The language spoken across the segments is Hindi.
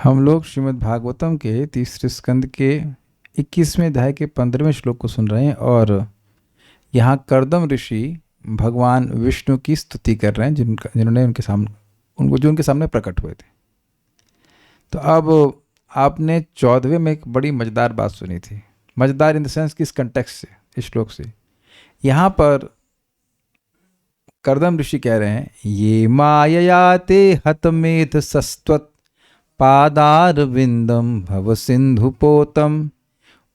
हम लोग श्रीमद् भागवतम के तीसरे स्कंद के 21वें अध्याय के 15वें श्लोक को सुन रहे हैं और यहाँ कर्दम ऋषि भगवान विष्णु की स्तुति कर रहे हैं जिन्होंने उनके सामने प्रकट हुए थे। तो अब आपने 14वें में एक बड़ी मज़ेदार बात सुनी थी, मज़ेदार इन द सेंस कि इस कंटेक्स्ट से, इस श्लोक से। यहाँ पर कर्दम ऋषि कह रहे हैं, ये मायया ते हतमेध सस्त्वत् पादारविंदम भव सिंधुपोतम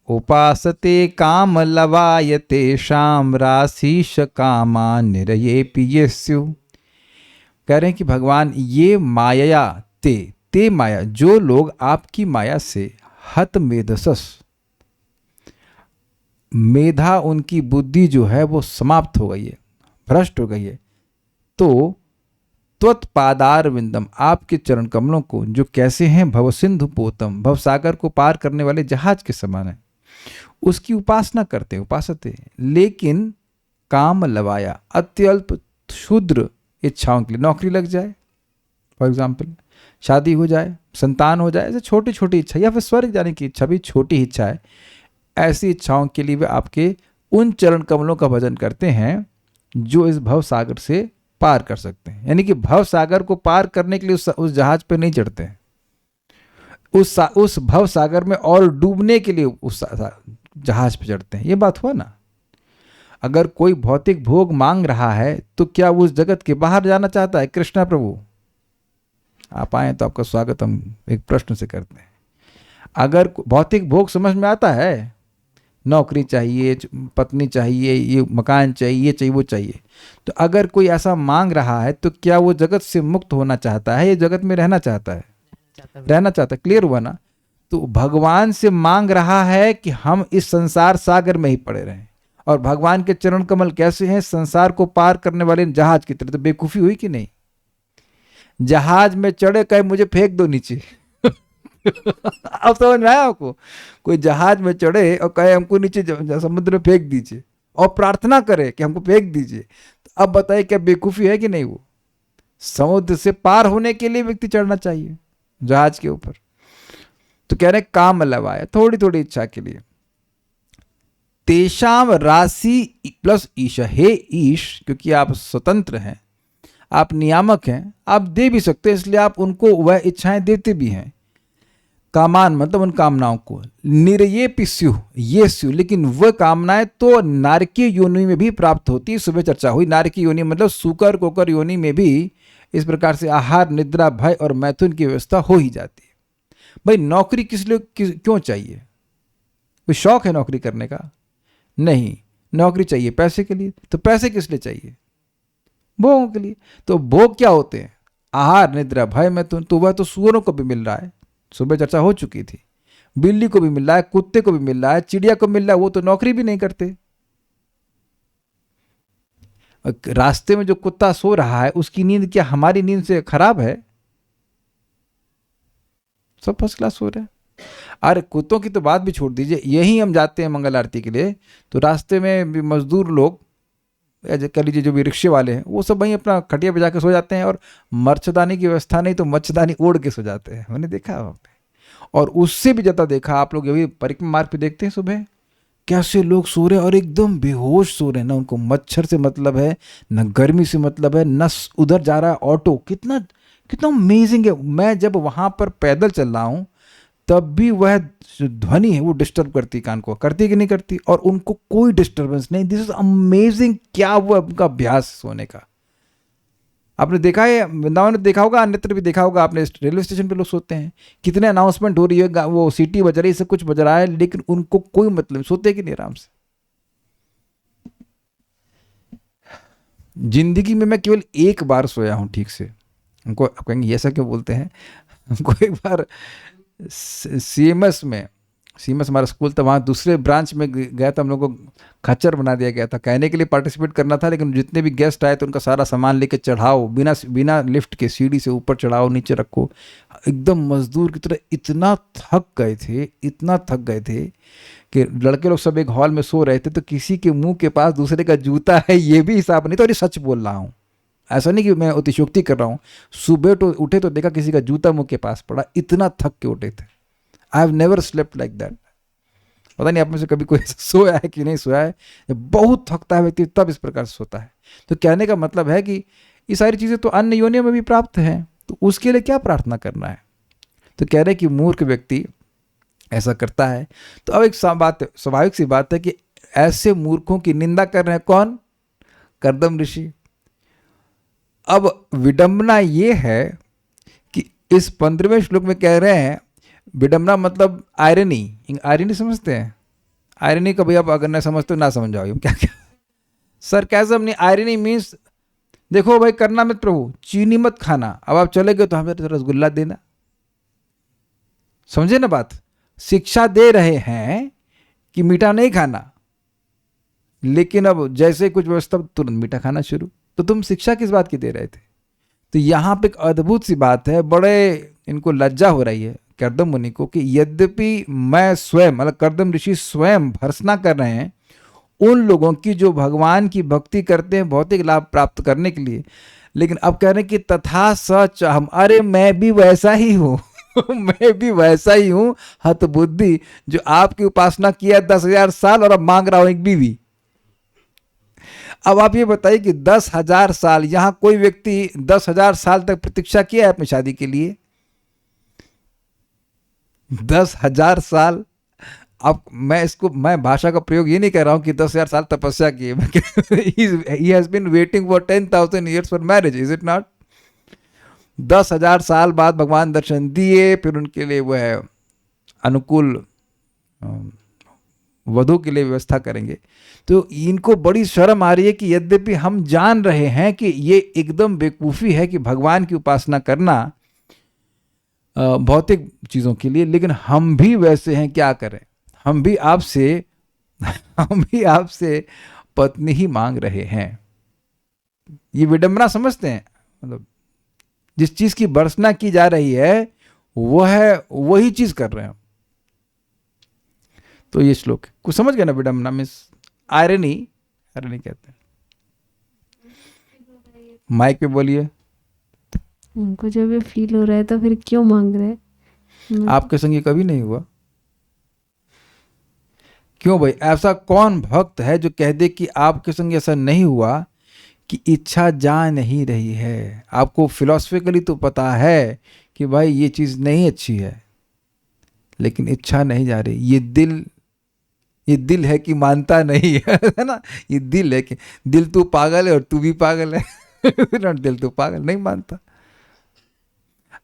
उपासते काम लवायते शाम राशीष कामा निरयेपि यस्यु। कह रहे हैं कि भगवान ये माया ते माया, जो लोग आपकी माया से हत मेधसस, मेधा उनकी बुद्धि जो है वो समाप्त हो गई है, भ्रष्ट हो गई है, तो त्वत्पादार विंदम, आपके चरण कमलों को, जो कैसे हैं भव सिंधु पोतम, भव सागर को पार करने वाले जहाज के समान है, उसकी उपासना करते हैं, उपासते हैं। लेकिन काम लवाया, अत्यल्प क्षुद्र इच्छाओं के लिए, नौकरी लग जाए फॉर एग्जाम्पल, शादी हो जाए, संतान हो जाए, ऐसे छोटी छोटी इच्छा, या फिर स्वर्ग जाने की इच्छा भी छोटी इच्छा है, ऐसी इच्छाओं के लिए वे आपके उन चरण कमलों का भजन करते हैं जो इस भव सागर से पार कर सकते हैं। यानी कि भव सागर को पार करने के लिए उस जहाज पर नहीं चढ़ते हैं, उस भव सागर में और डूबने के लिए उस जहाज पर चढ़ते हैं। ये बात हुआ ना। अगर कोई भौतिक भोग मांग रहा है तो क्या वो उस जगत के बाहर जाना चाहता है? कृष्णा प्रभु आप आए तो आपका स्वागत हम एक प्रश्न से करते हैं। अगर भौतिक भोग समझ में आता है, नौकरी चाहिए, पत्नी चाहिए, ये मकान चाहिए, ये चाहिए, वो चाहिए, तो अगर कोई ऐसा मांग रहा है तो क्या वो जगत से मुक्त होना चाहता है, ये जगत में रहना चाहता है? रहना चाहता है। क्लियर हुआ ना। तो भगवान से मांग रहा है कि हम इस संसार सागर में ही पड़े रहें। और भगवान के चरण कमल कैसे हैं? संसार को पार करने वाले जहाज की तरह। तो बेवकूफी हुई कि नहीं? जहाज में चढ़े कहे मुझे फेंक दो नीचे अब समझ में आया आपको? कोई जहाज में चढ़े और कहे हमको नीचे समुद्र में फेंक दीजिए और प्रार्थना करे कि हमको फेंक दीजिए, तो अब बताइए क्या बेवकूफी है कि नहीं? वो समुद्र से पार होने के लिए व्यक्ति चढ़ना चाहिए जहाज के ऊपर। तो कह रहे काम लवाया, थोड़ी थोड़ी इच्छा के लिए। तेषाम राशि प्लस ईश, हे ईश, क्योंकि आप स्वतंत्र हैं, आप नियामक हैं, आप दे भी सकते हैं, इसलिए आप उनको वह इच्छाएं देते भी हैं। कामान मतलब उन कामनाओं को, निर्ये पिस्यु ये स्यु, लेकिन वह कामनाएं तो नारकीय योनि में भी प्राप्त होती है। सुबह चर्चा हुई, नारकीय योनि मतलब सुकर कोकर योनि में भी इस प्रकार से आहार, निद्रा, भय और मैथुन की व्यवस्था हो ही जाती है। भाई नौकरी किस लिए क्यों चाहिए? कोई शौक है नौकरी करने का? नहीं, नौकरी चाहिए पैसे के लिए। तो पैसे किस लिए चाहिए? भोगों के लिए। तो भोग क्या होते हैं? आहार, निद्रा, भय, मैथुन। तो वह तो सूअरों को भी मिल रहा है, सुबह चर्चा हो चुकी थी। बिल्ली को भी मिल रहा है, कुत्ते को भी मिल रहा है, चिड़िया को मिल रहा है, वो तो नौकरी भी नहीं करते। रास्ते में जो कुत्ता सो रहा है उसकी नींद क्या हमारी नींद से खराब है? सब फर्स्ट क्लास सो रहे हैं। अरे कुत्तों की तो बात भी छोड़ दीजिए, यही हम जाते हैं मंगल आरती के लिए, तो रास्ते में भी मजदूर लोग, कह लीजिए जो भी रिक्शे वाले हैं, वो सब वहीं अपना खटिया बजा के सो जाते हैं, और मच्छरदानी की व्यवस्था नहीं तो मच्छरदानी ओढ़ के सो जाते हैं। मैंने देखा वहाँ पे। और उससे भी ज़्यादा देखा आप लोग अभी परिक्रमा मार्ग पे देखते हैं सुबह कैसे लोग सो रहे हैं और एकदम बेहोश सो रहे हैं। ना उनको मच्छर से मतलब है, न गर्मी से मतलब है, न उधर जा रहा है ऑटो। कितना कितना अमेजिंग है। मैं जब वहाँ पर पैदल चल रहा हूँ तब भी वह ध्वनि है वो डिस्टर्ब करती कान को, करती कि नहीं करती? और उनको कोई डिस्टर्बेंस नहीं। This is amazing. क्या वो उनका अभ्यास सोने का। आपने देखा है, वृंदावन में देखा होगा, अन्यत्र भी देखा होगा आपने, रेलवे स्टेशन पे लोग सोते हैं। कितने अनाउंसमेंट हो रही है, वो सीटी बज रही है, सब कुछ बज रहा है, लेकिन उनको कोई मतलब, सोते कि नहीं आराम से। जिंदगी में मैं केवल एक बार सोया हूँ ठीक से। हमको आप कहेंगे ये ऐसा क्यों बोलते हैं? हमको एक बार सीएमएस में, सीएमएस हमारा स्कूल था, वहाँ दूसरे ब्रांच में गया था, हम लोग को खच्चर बना दिया गया था। कहने के लिए पार्टिसिपेट करना था, लेकिन जितने भी गेस्ट आए तो उनका सारा सामान लेके चढ़ाओ, बिना लिफ्ट के सीढ़ी से ऊपर चढ़ाओ, नीचे रखो। एकदम मजदूर की तरह। इतना थक गए थे, इतना थक गए थे कि लड़के लोग सब एक हॉल में सो रहे थे, तो किसी के मुंह के पास दूसरे का जूता है ये भी हिसाब नहीं था। और ये सच बोल रहा हूँ, ऐसा नहीं कि मैं अतिशयोक्ति कर रहा हूँ, सुबह तो उठे तो देखा किसी का जूता मुंह के पास पड़ा, इतना थक के उठे थे। I have never slept like that. पता नहीं आप में से कभी कोई सोया है कि नहीं सोया है। जब बहुत थकता है व्यक्ति तब इस प्रकार से सोता है। तो कहने का मतलब है कि ये सारी चीज़ें तो अन्य योनियों में भी प्राप्त हैं, तो उसके लिए क्या प्रार्थना करना है। तो कह रहे कि मूर्ख व्यक्ति ऐसा करता है। तो अब एक स्वाभाविक सी बात है कि ऐसे मूर्खों की निंदा कर रहे हैं कौन? कर्दम ऋषि। अब विडंबना ये है कि इस 15वें श्लोक में कह रहे हैं, विडंबना मतलब आयरनी। आयरनी समझते हैं? आयरनी का भैया अगर ना समझते हो ना समझ जाओ क्या क्या सरकाज़म नहीं, आयरनी मीन्स देखो भाई करना मत प्रभु, चीनी मत खाना, अब आप चले गए तो हमें तो रसगुल्ला देना। समझे ना बात? शिक्षा दे रहे हैं कि मीठा नहीं खाना, लेकिन अब जैसे कुछ व्यवस्था तुरंत मीठा खाना शुरू। तो तुम शिक्षा किस बात की दे रहे थे? तो यहाँ पे एक अद्भुत सी बात है, बड़े इनको लज्जा हो रही है कर्दम मुनि को कि यद्यपि मैं स्वयं मतलब कर्दम ऋषि स्वयं भर्त्सना कर रहे हैं उन लोगों की जो भगवान की भक्ति करते हैं भौतिक लाभ प्राप्त करने के लिए, लेकिन अब कह रहे हैं कि तथा सच हम, अरे मैं भी वैसा ही हूँ मैं भी वैसा ही हूँ हतबुद्धि, जो आपकी उपासना किया 10,000 साल और अब मांग रहा हूं एक बीवी। अब आप ये बताइए कि 10,000 साल, यहां कोई व्यक्ति 10,000 साल तक प्रतीक्षा किया है अपनी शादी के लिए? 10,000 साल। अब मैं भाषा का प्रयोग ये नहीं कर रहा हूं कि 10,000 साल तपस्या की ही has been waiting for 10,000 years for marriage, is it not? 10,000 साल बाद भगवान दर्शन दिए, फिर उनके लिए वो है अनुकूल वधु के लिए व्यवस्था करेंगे। तो इनको बड़ी शर्म आ रही है कि यद्यपि हम जान रहे हैं कि ये एकदम बेवकूफ़ी है कि भगवान की उपासना करना भौतिक चीज़ों के लिए, लेकिन हम भी वैसे हैं, क्या करें? हम भी आपसे पत्नी ही मांग रहे हैं। ये विडंबना समझते हैं? मतलब जिस चीज़ की भर्त्सना की जा रही है वही चीज़ कर रहे हैं। तो ये श्लोक कुछ समझ गए ना? विडंबना मीन्स आयरनी कहते हैं। माइक पे बोलिए। उनको जब ये फील हो रहा है तो फिर क्यों मांग रहे हैं? आपके संग ये कभी नहीं हुआ? क्यों भाई? ऐसा कौन भक्त है जो कह दे कि आपके संग ऐसा नहीं हुआ कि इच्छा जा नहीं रही है? आपको फिलोसफिकली तो पता है कि भाई ये चीज़ नहीं अच्छी है, लेकिन इच्छा नहीं जा रही। ये दिल है कि मानता नहीं है ना? ये दिल है कि दिल तू पागल है और तू भी पागल है दिल तू पागल नहीं मानता।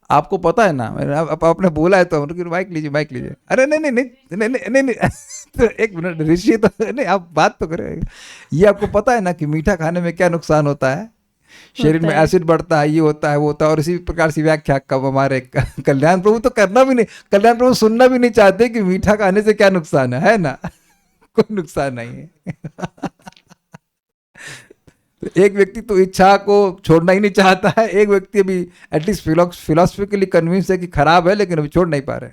आपको पता है ना, आपने बोला है तो माइक लीजिए। अरे नहीं तो एक मिनट ऋषि, तो नहीं आप बात तो करें। ये आपको पता है ना कि मीठा खाने में क्या नुकसान होता है? शरीर में एसिड बढ़ता है, ये होता है वो होता है। और इसी प्रकार से व्याख्या कब हमारे कल्याण प्रभु तो करना भी नहीं, कल्याण प्रभु सुनना भी नहीं चाहते कि मीठा खाने से क्या नुकसान है ना? कोई नुकसान नहीं है तो एक व्यक्ति तो इच्छा को छोड़ना ही नहीं चाहता है, एक व्यक्ति अभी एटलीस्ट फिलोसफिकली कन्विंस है कि खराब है, लेकिन अभी छोड़ नहीं पा रहे।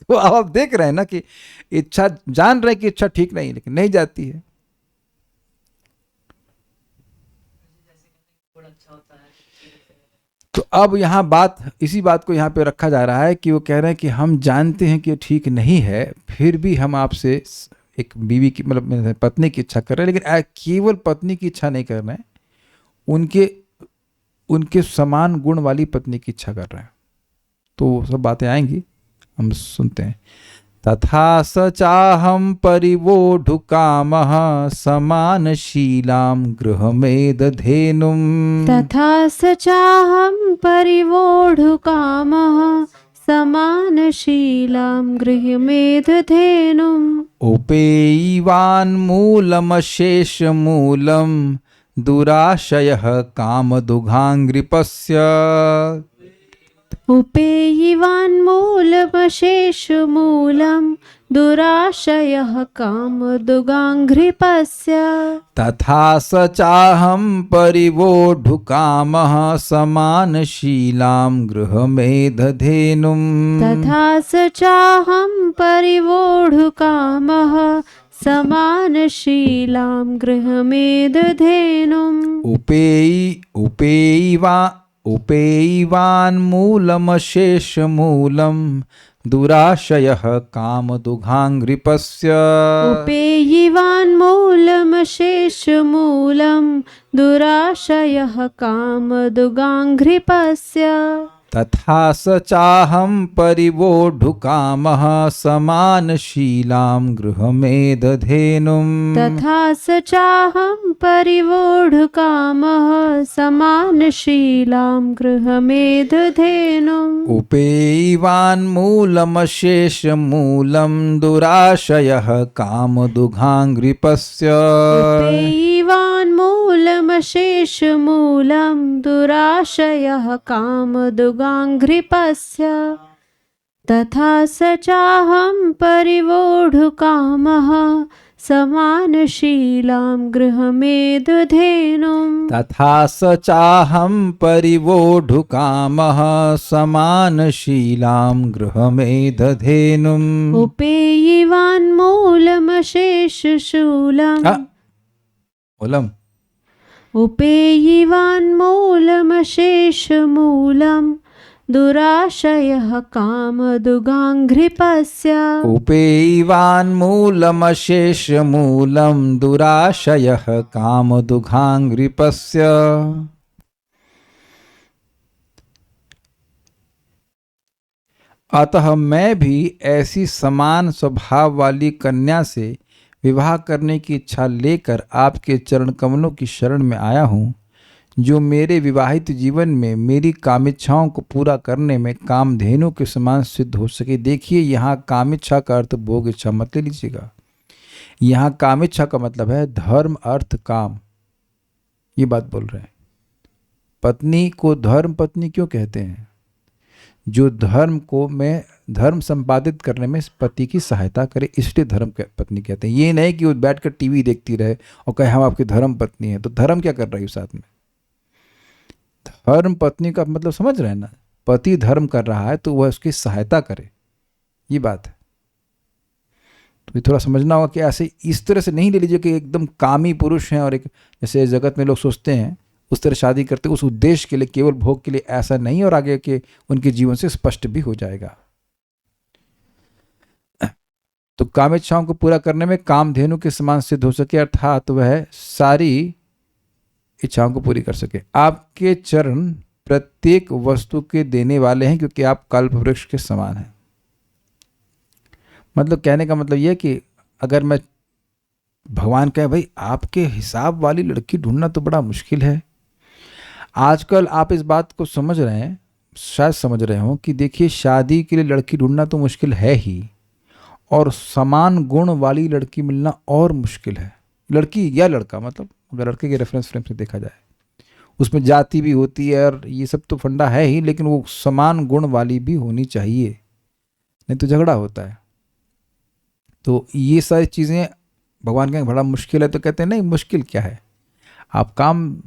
तो आप देख रहे हैं ना कि इच्छा, जान रहे हैं कि इच्छा ठीक नहीं, लेकिन नहीं जाती है। तो अब यहाँ इसी बात को यहाँ पे रखा जा रहा है कि वो कह रहे हैं कि हम जानते हैं कि ये ठीक नहीं है, फिर भी हम आपसे एक बीवी की मतलब पत्नी की इच्छा कर रहे हैं, लेकिन केवल पत्नी की इच्छा नहीं कर रहे हैं, उनके समान गुण वाली पत्नी की इच्छा कर रहे हैं। तो वो सब बातें आएंगी, हम सुनते हैं। तथा स चाहम परिवोढुकामः समानशीलां गृहमेदधेनुं। तथा स चाहम परिवोढुकामः समानशीलां गृहमेदधेनुम्। उपेयिवान्मूलमशेषमूलं दुराशयः कामदुघाङ्घ्रिपस्य। उपेयिवान्मूलमशेषमूलं दुराशयः कामदुघाङ्घ्रिपस्य। तथा स चाहं परिवोढुकामः समानशीलां गृहमेदधेनुं। तथा स चाहं परिवोढुकामः समानशीलां गृहमेधधेनुम् उपेयिवान्मूलमशेषमूलं दुराशयः कामदुघाङ्घ्रिपस्य उपेयिवान्मूलमशेषमूलं दुराशयः कामदुगाङ्घ्रिपस्य तथा स चाहं परिवोढुकामः समानशीलां गृहमेधधेनुम् तथा स चाहं परिवोढुकामः समानशीलां गृहमेधधेनुम् उपेयिवान्मूलमशेषमूलं दुराशयः कामदुघाङ्घ्रिपस्य उपेयिवान्मूलमशेषमूलं दुराशयः कामदुगाङ्घ्रिपस्य तथा स चाहं परिवोढुकामः समानशीलां गृहमेधधेनुम् तथा स चाहं परिवोढुकामः समानशीलां गृहमेधधेनुम् उपेयिवान्मूलमशेषशूलम् मूलम् उपेयिवान्मूलमशेषमूलं दुराशयः कामदुगाङ्घ्रिपस्य उपेयिवान्मूलमशेषमूलं दुराशयः कामदुघाङ्घ्रिपस्य अतः मैं भी ऐसी समान स्वभाव वाली कन्या से विवाह करने की इच्छा लेकर आपके चरण कमलों की शरण में आया हूँ, जो मेरे विवाहित जीवन में मेरी कामिच्छाओं को पूरा करने में कामधेनु के समान सिद्ध हो सके। देखिए, यहाँ कामिच्छा का अर्थ भोग इच्छा मत ले लीजिएगा। यहाँ कामिच्छा का मतलब है धर्म अर्थ काम, ये बात बोल रहे हैं। पत्नी को धर्म पत्नी क्यों कहते हैं? जो धर्म संपादित करने में पति की सहायता करे, इसलिए धर्म पत्नी कहते हैं। ये नहीं कि वो बैठकर टीवी देखती रहे और कहे हम आपकी धर्म पत्नी है। तो धर्म क्या कर रही है साथ में? धर्म पत्नी का मतलब समझ रहे हैं ना? पति धर्म कर रहा है तो वह उसकी सहायता करे, ये बात है। तो ये थोड़ा समझना होगा कि ऐसे इस तरह से नहीं ले लीजिए कि एकदम कामी पुरुष हैं और एक जैसे जगत में लोग सोचते हैं उस तरह शादी करते उस उद्देश्य के लिए, केवल भोग के लिए, ऐसा नहीं। और आगे के उनके जीवन से स्पष्ट भी हो जाएगा। तो कामेच्छाओं को पूरा करने में कामधेनु के समान सिद्ध हो सके, अर्थात वह सारी इच्छाओं को पूरी कर सके। आपके चरण प्रत्येक वस्तु के देने वाले हैं, क्योंकि आप कल्प वृक्ष के समान हैं। मतलब कहने का मतलब यह कि अगर मैं भगवान कहे भाई आपके हिसाब वाली लड़की ढूंढना तो बड़ा मुश्किल है। आजकल आप इस बात को समझ रहे हैं, शायद समझ रहे हो कि देखिए शादी के लिए लड़की ढूंढना तो मुश्किल है ही, और समान गुण वाली लड़की मिलना और मुश्किल है। लड़की या लड़का, मतलब अगर लड़के के रेफरेंस फ्रेम से देखा जाए, उसमें जाति भी होती है और ये सब तो फंडा है ही, लेकिन वो समान गुण वाली भी होनी चाहिए, नहीं तो झगड़ा होता है। तो ये सारी चीज़ें भगवान कहें बड़ा मुश्किल है, तो कहते हैं नहीं मुश्किल क्या है, आप काम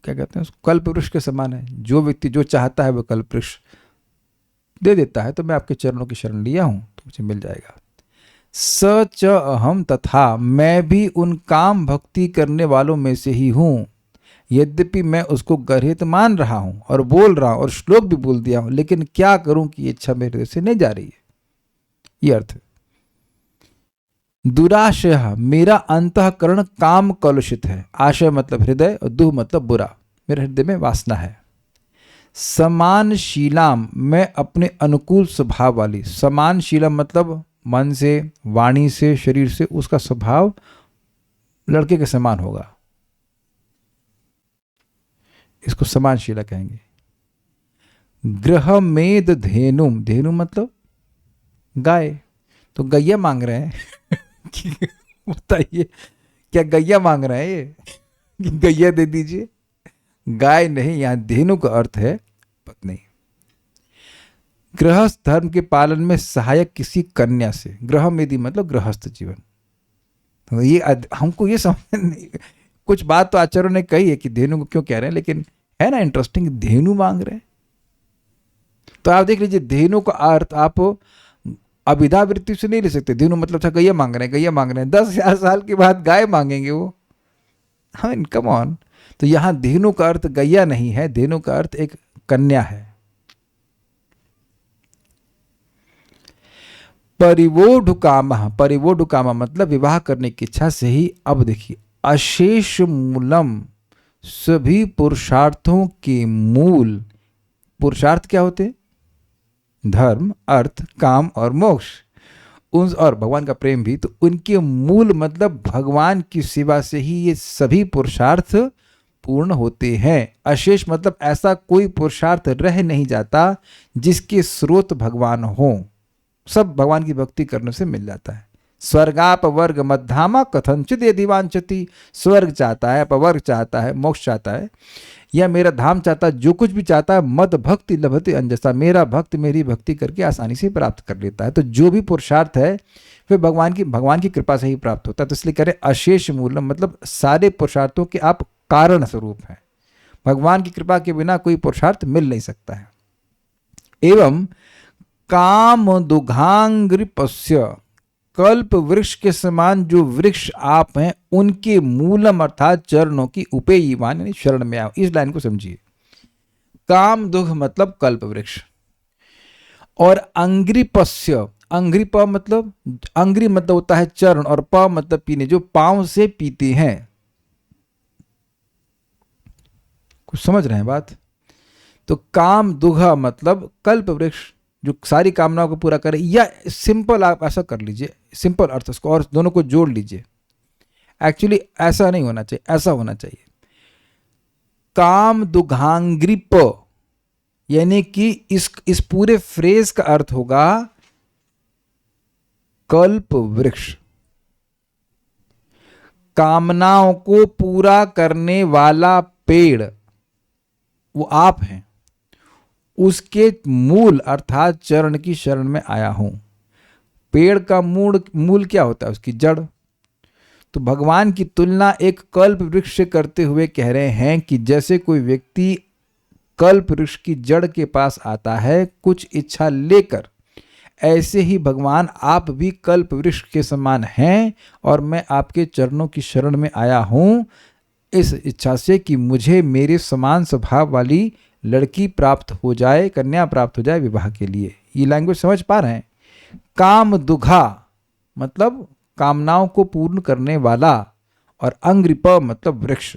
क्या कहते हैं उसको, कल्प वृक्ष के समान है। जो व्यक्ति जो चाहता है वो कल्प वृक्ष दे देता है। तो मैं आपके चरणों की शरण लिया हूँ तो मुझे मिल जाएगा। स च अहम, तथा मैं भी उन काम भक्ति करने वालों में से ही हूँ। यद्यपि मैं उसको गर्हित मान रहा हूँ और बोल रहा हूँ और श्लोक भी बोल दिया हूँ, लेकिन क्या करूँ कि ये इच्छा मेरे हृदय से नहीं जा रही है। ये अर्थ है। दुराशय, मेरा अंतःकरण काम कलुषित है। आशय मतलब हृदय और दुह मतलब बुरा, मेरे हृदय में वासना है। समानशीलाम, मैं अपने अनुकूल स्वभाव वाली। समानशीलम मतलब मन से, वाणी से, शरीर से उसका स्वभाव लड़के के समान होगा, इसको समानशीला कहेंगे। गृह मेद धेनुम, धेनु मतलब गाय। तो गैया मांग रहे हैं बताइए क्या गैया मांग रहे हैं ये कि गैया दे दीजिए? गाय नहीं, यहां धेनु का अर्थ है पत्नी। गृहस्थ धर्म के पालन में सहायक किसी कन्या से। गृह मेदी मतलब गृहस्थ जीवन। तो ये हमको ये समझ नहीं, कुछ बात तो आचार्यों ने कही है कि धेनु को क्यों कह रहे हैं, लेकिन है ना इंटरेस्टिंग, धेनु मांग रहे हैं। तो आप देख लीजिए, धेनु का अर्थ आप अभिधा वृत्ति से नहीं ले सकते। धेनु मतलब था गैया मांग रहे हैं, गैया मांग रहे हैं, 10,000 साल के बाद गाय मांगेंगे वो, आई मीन कम ऑन। तो यहां धेनु का अर्थ गैया नहीं है, धेनु का अर्थ एक कन्या है। परिवोढ़ कामा मतलब विवाह करने की इच्छा से ही। अब देखिए, अशेष मूलम, सभी पुरुषार्थों के मूल। पुरुषार्थ क्या होते? धर्म, अर्थ, काम और मोक्ष, उन और भगवान का प्रेम भी। तो उनके मूल मतलब भगवान की सेवा से ही ये सभी पुरुषार्थ पूर्ण होते हैं। अशेष मतलब ऐसा कोई पुरुषार्थ रह नहीं जाता जिसके स्रोत भगवान हो, सब भगवान की भक्ति करने से मिल जाता है। स्वर्गाप वर्ग मध्यामा कथनचित यदि वांछति, स्वर्ग चाहता है, अपवर्ग चाहता है, मोक्ष चाहता है, या मेरा धाम चाहता है, जो कुछ भी चाहता है, मद भक्ति लभते अंजसा, मेरा भक्त मेरी भक्ति करके आसानी से प्राप्त कर लेता है। तो जो भी पुरुषार्थ है वे भगवान की कृपा से ही प्राप्त होता है। तो इसलिए करें अशेष मूलम मतलब सारे पुरुषार्थों के आप कारण स्वरूप हैं। भगवान की कृपा के बिना कोई पुरुषार्थ मिल नहीं सकता है। एवं काम दुघांग्रिपस्य, कल्प वृक्ष के समान जो वृक्ष आप हैं उनके मूलम अर्थात चरणों की उपेयीवान यानी शरण में आओ। इस लाइन को समझिए। काम दुघ मतलब कल्प वृक्ष, और अंग्रिपस्य, अंग्रिप मतलब, अंग्रि मतलब होता है चरण, और प मतलब पीने, जो पांव से पीते हैं। कुछ समझ रहे हैं बात? तो काम दुघा मतलब कल्प वृक्ष जो सारी कामनाओं को पूरा करे, या सिंपल आप ऐसा कर लीजिए, सिंपल अर्थ उसको, और दोनों को जोड़ लीजिए। एक्चुअली ऐसा नहीं होना चाहिए, ऐसा होना चाहिए काम दुघांग्रिप, यानी कि इस पूरे फ्रेज का अर्थ होगा कल्प वृक्ष। कामनाओं को पूरा करने वाला पेड़ वो आप हैं, उसके मूल अर्थात चरण की शरण में आया हूं। पेड़ का मूल क्या होता है? उसकी जड़। तो भगवान की तुलना एक कल्प वृक्ष से करते हुए कह रहे हैं कि जैसे कोई व्यक्ति कल्प वृक्ष की जड़ के पास आता है कुछ इच्छा लेकर, ऐसे ही भगवान आप भी कल्प वृक्ष के समान हैं, और मैं आपके चरणों की शरण में आया हूं इस इच्छा से कि मुझे मेरे समान स्वभाव वाली लड़की प्राप्त हो जाए, कन्या प्राप्त हो जाए विवाह के लिए। ये लैंग्वेज समझ पा रहे हैं? काम दुघा मतलब कामनाओं को पूर्ण करने वाला, और अंग्रिप मतलब वृक्ष।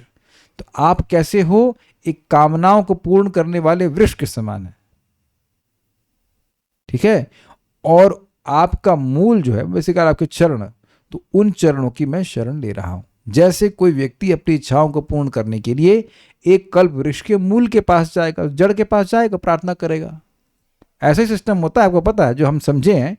तो आप कैसे हो? एक कामनाओं को पूर्ण करने वाले वृक्ष के समान है, ठीक है। और आपका मूल जो है बेसिकली आपके चरण, तो उन चरणों की मैं शरण ले रहा हूं। जैसे कोई व्यक्ति अपनी इच्छाओं को पूर्ण करने के लिए एक कल्प वृक्ष के मूल के पास जाएगा, जड़ के पास जाएगा, प्रार्थना करेगा। ऐसा ही सिस्टम होता है, आपको पता है। जो हम समझे हैं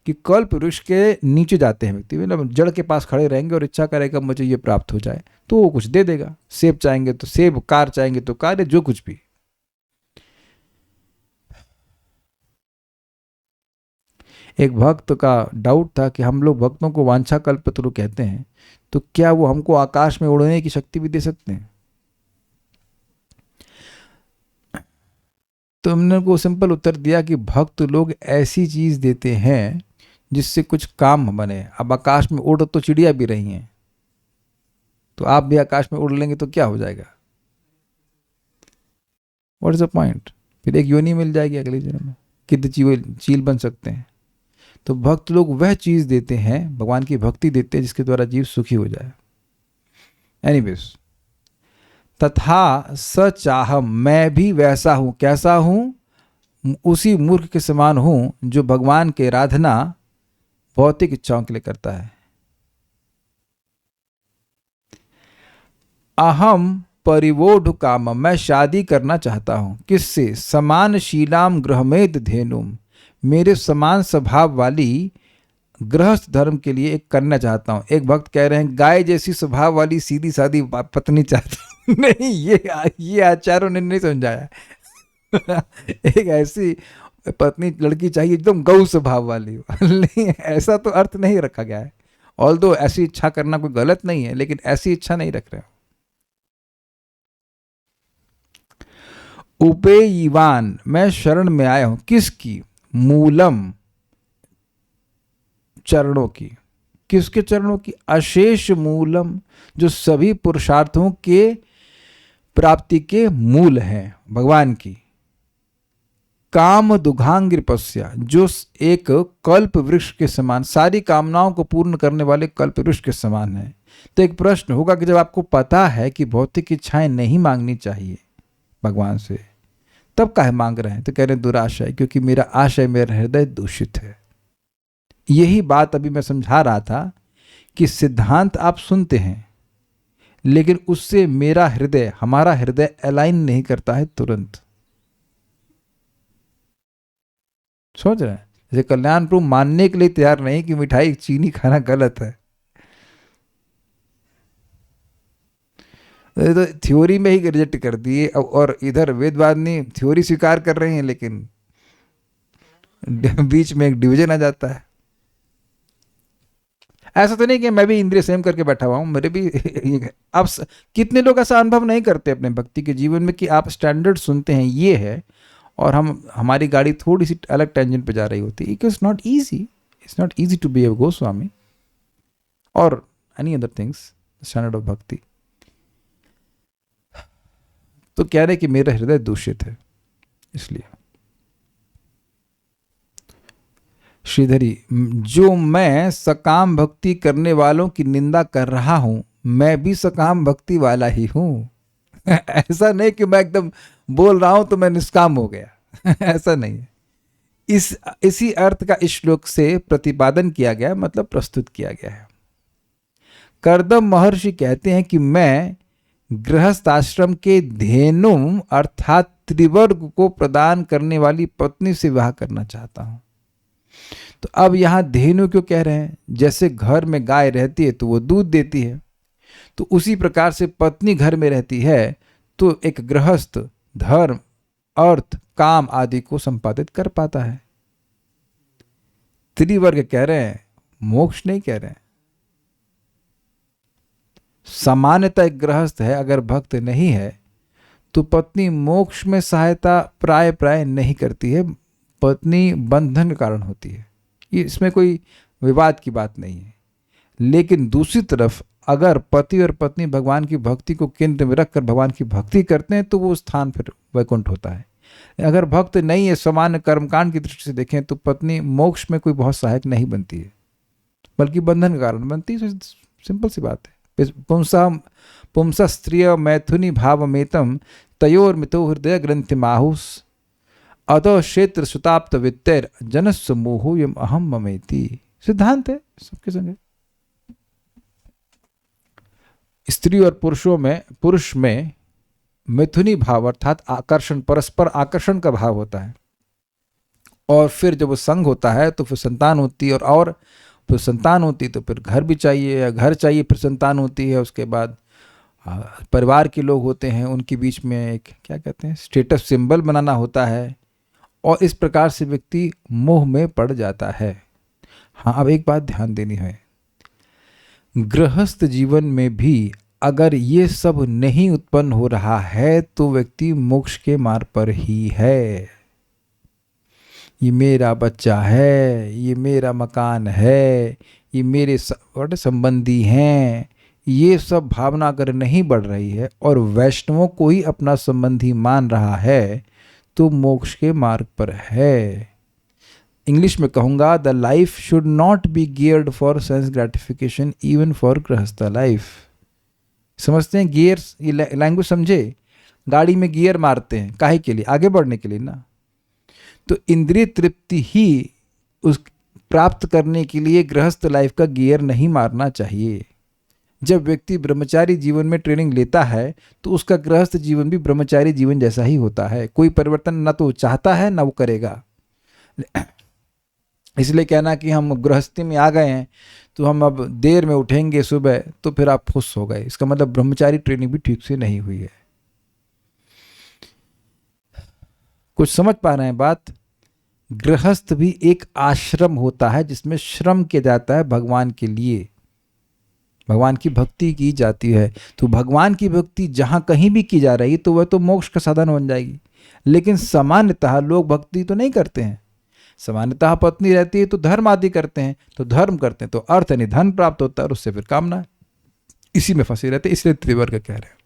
कि कल्प वृक्ष के नीचे जाते हैं व्यक्ति, मतलब जड़ के पास खड़े रहेंगे और इच्छा करेगा मुझे ये प्राप्त हो जाए, तो वो कुछ दे देगा। सेब चाहेंगे तो सेब, कार चाहेंगे तो कार, जो कुछ भी। एक भक्त का डाउट था कि हम लोग भक्तों को वांछा कल्पतरु कहते हैं, तो क्या वो हमको आकाश में उड़ने की शक्ति भी दे सकते हैं? तो हमने को सिंपल उत्तर दिया कि भक्त लोग ऐसी चीज देते हैं जिससे कुछ काम बने। अब आकाश में उड़ तो चिड़िया भी रही हैं, तो आप भी आकाश में उड़ लेंगे तो क्या हो जाएगा? What is the point? फिर एक योनि मिल जाएगी अगले जन्म में, कितने चील बन सकते हैं। तो भक्त लोग वह चीज देते हैं, भगवान की भक्ति देते हैं जिसके द्वारा जीव सुखी हो जाए। एनीवेज, तथा स चाह, मैं भी वैसा हूं। कैसा हूं? उसी मूर्ख के समान हूं जो भगवान की आराधना भौतिक इच्छाओं के लिए करता है। अहम परिवोढ़ काम, मैं शादी करना चाहता हूं। किससे? समान शीलाम गृहमेद धेनुम, मेरे समान स्वभाव वाली गृहस्थ धर्म के लिए एक कन्या चाहता हूं। एक भक्त कह रहे हैं गाय जैसी स्वभाव वाली सीधी सादी पत्नी चाहता हूं। नहीं, ये आचार्यों ने नहीं समझाया। एक ऐसी पत्नी लड़की चाहिए एकदम गौ स्वभाव वाली। नहीं, ऐसा तो अर्थ नहीं रखा गया है। ऑल्दो ऐसी इच्छा करना कोई गलत नहीं है, लेकिन ऐसी इच्छा नहीं रख रहे। उपेयीवान, मैं शरण में आया हूं। किसकी? मूलम, चरणों की। किसके चरणों की? अशेष मूलम, जो सभी पुरुषार्थों के प्राप्ति के मूल हैं, भगवान की। काम दुघांगिरपस्या, जो एक कल्प वृक्ष के समान, सारी कामनाओं को पूर्ण करने वाले कल्प वृक्ष के समान है। तो एक प्रश्न होगा कि जब आपको पता है कि भौतिक इच्छाएं नहीं मांगनी चाहिए भगवान से, तब काहे मांग रहे हैं? तो कह रहे हैं दुराशय, क्योंकि मेरा आशय, मेरा हृदय दूषित है। यही बात अभी मैं समझा रहा था कि सिद्धांत आप सुनते हैं, लेकिन उससे मेरा हृदय, हमारा हृदय अलाइन नहीं करता है तुरंत। सोच रहे हैं? जैसे कल्याण प्रभु मानने के लिए तैयार नहीं कि मिठाई चीनी खाना गलत है, तो थ्योरी में ही रिजेक्ट कर दिए, और इधर वेदवादिनी थ्योरी स्वीकार कर रहे हैं, लेकिन बीच में एक डिवीजन आ जाता है। ऐसा तो नहीं कि मैं भी इंद्रिय संयम करके बैठा हुआ हूं, मेरे भी अब कितने लोग ऐसा अनुभव नहीं करते अपने भक्ति के जीवन में कि आप स्टैंडर्ड सुनते हैं ये है, और हमारी गाड़ी थोड़ी सी अलग टेंजेंट पे जा रही होती है। It's not easy, it's not easy to be a Goswami और any other things, standard of bhakti. तो कह रहे कि मेरा हृदय दूषित है। इसलिए श्रीधरी, जो मैं सकाम भक्ति करने वालों की निंदा कर रहा हूं, मैं भी सकाम भक्ति वाला ही हूं। ऐसा नहीं कि मैं एकदम बोल रहा हूं तो मैं निष्काम हो गया। ऐसा नहीं है। इसी अर्थ का इस श्लोक से प्रतिपादन किया गया, मतलब प्रस्तुत किया गया है। कर्दम महर्षि कहते हैं कि मैं गृहस्थ आश्रम के धेनुम अर्थात त्रिवर्ग को प्रदान करने वाली पत्नी से विवाह करना चाहता हूं। तो अब यहां धेनु क्यों कह रहे हैं? जैसे घर में गाय रहती है तो वो दूध देती है, तो उसी प्रकार से पत्नी घर में रहती है तो एक गृहस्थ धर्म, अर्थ, काम आदि को संपादित कर पाता है। त्रिवर्ग कह रहे हैं, मोक्ष नहीं कह रहे हैं। सामान्यतः एक गृहस्थ है, अगर भक्त नहीं है तो पत्नी मोक्ष में सहायता प्राय नहीं करती है, पत्नी बंधन का कारण होती है। ये इसमें कोई विवाद की बात नहीं है। लेकिन दूसरी तरफ अगर पति और पत्नी भगवान की भक्ति को केंद्र में रखकर भगवान की भक्ति करते हैं तो वो स्थान फिर वैकुंठ होता है। अगर भक्त नहीं है, सामान्य कर्मकांड की दृष्टि से देखें तो पत्नी मोक्ष में कोई बहुत सहायक नहीं बनती है, बल्कि बंधन का कारण बनती है। सिंपल सी बात है। पुंसा स्त्रिय मैथुनी भावमेतम तयोर मितो हृदय ग्रंथि माहुस अतो क्षेत्र सुताप्त वित्तर जनस्व मोहो यम अहम ममेति। सिद्धांत है सबके संगे। स्त्री और पुरुष में मैथुनी भाव अर्थात आकर्षण, परस्पर आकर्षण का भाव होता है, और फिर जब वो संग होता है तो फिर संतान होती है, और फिर संतान होती तो फिर घर भी चाहिए, या घर चाहिए फिर संतान होती है। उसके बाद परिवार के लोग होते हैं, उनके बीच में एक क्या कहते हैं स्टेटस सिंबल बनाना होता है, और इस प्रकार से व्यक्ति मोह में पड़ जाता है। हाँ, अब एक बात ध्यान देनी है, गृहस्थ जीवन में भी अगर ये सब नहीं उत्पन्न हो रहा है तो व्यक्ति मोक्ष के मार्ग पर ही है। ये मेरा बच्चा है, ये मेरा मकान है, ये मेरे संबंधी हैं, ये सब भावना अगर नहीं बढ़ रही है और वैष्णवों को ही अपना संबंधी मान रहा है तो मोक्ष के मार्ग पर है। इंग्लिश में कहूँगा, the life should not be geared for sense gratification even for गृहस्थ लाइफ। समझते हैं गियर्स? ये लैंग्वेज समझे। गाड़ी में गियर मारते हैं काहे के लिए? आगे बढ़ने के लिए ना। तो इंद्रिय तृप्ति ही उस प्राप्त करने के लिए गृहस्थ लाइफ का गियर नहीं मारना चाहिए। जब व्यक्ति ब्रह्मचारी जीवन में ट्रेनिंग लेता है तो उसका गृहस्थ जीवन भी ब्रह्मचारी जीवन जैसा ही होता है। कोई परिवर्तन ना तो चाहता है ना वो करेगा। इसलिए कहना कि हम गृहस्थी में आ गए हैं तो हम अब देर में उठेंगे सुबह, तो फिर आप खुश हो गए, इसका मतलब ब्रह्मचारी ट्रेनिंग भी ठीक से नहीं हुई है। कुछ समझ पा रहे हैं बात? गृहस्थ भी एक आश्रम होता है जिसमें श्रम किया जाता है भगवान के लिए, भगवान की भक्ति की जाती है। तो भगवान की भक्ति जहां कहीं भी की जा रही है तो वह तो मोक्ष का साधन बन जाएगी। लेकिन सामान्यतः लोग भक्ति तो नहीं करते हैं, सामान्यतः पत्नी रहती है तो धर्म आदि करते हैं, तो धर्म करते हैं तो अर्थ यानी धन प्राप्त होता है और उससे फिर कामना, इसी में फंसे रहते हैं, इसलिए त्रिवर्ग कह रहे हैं।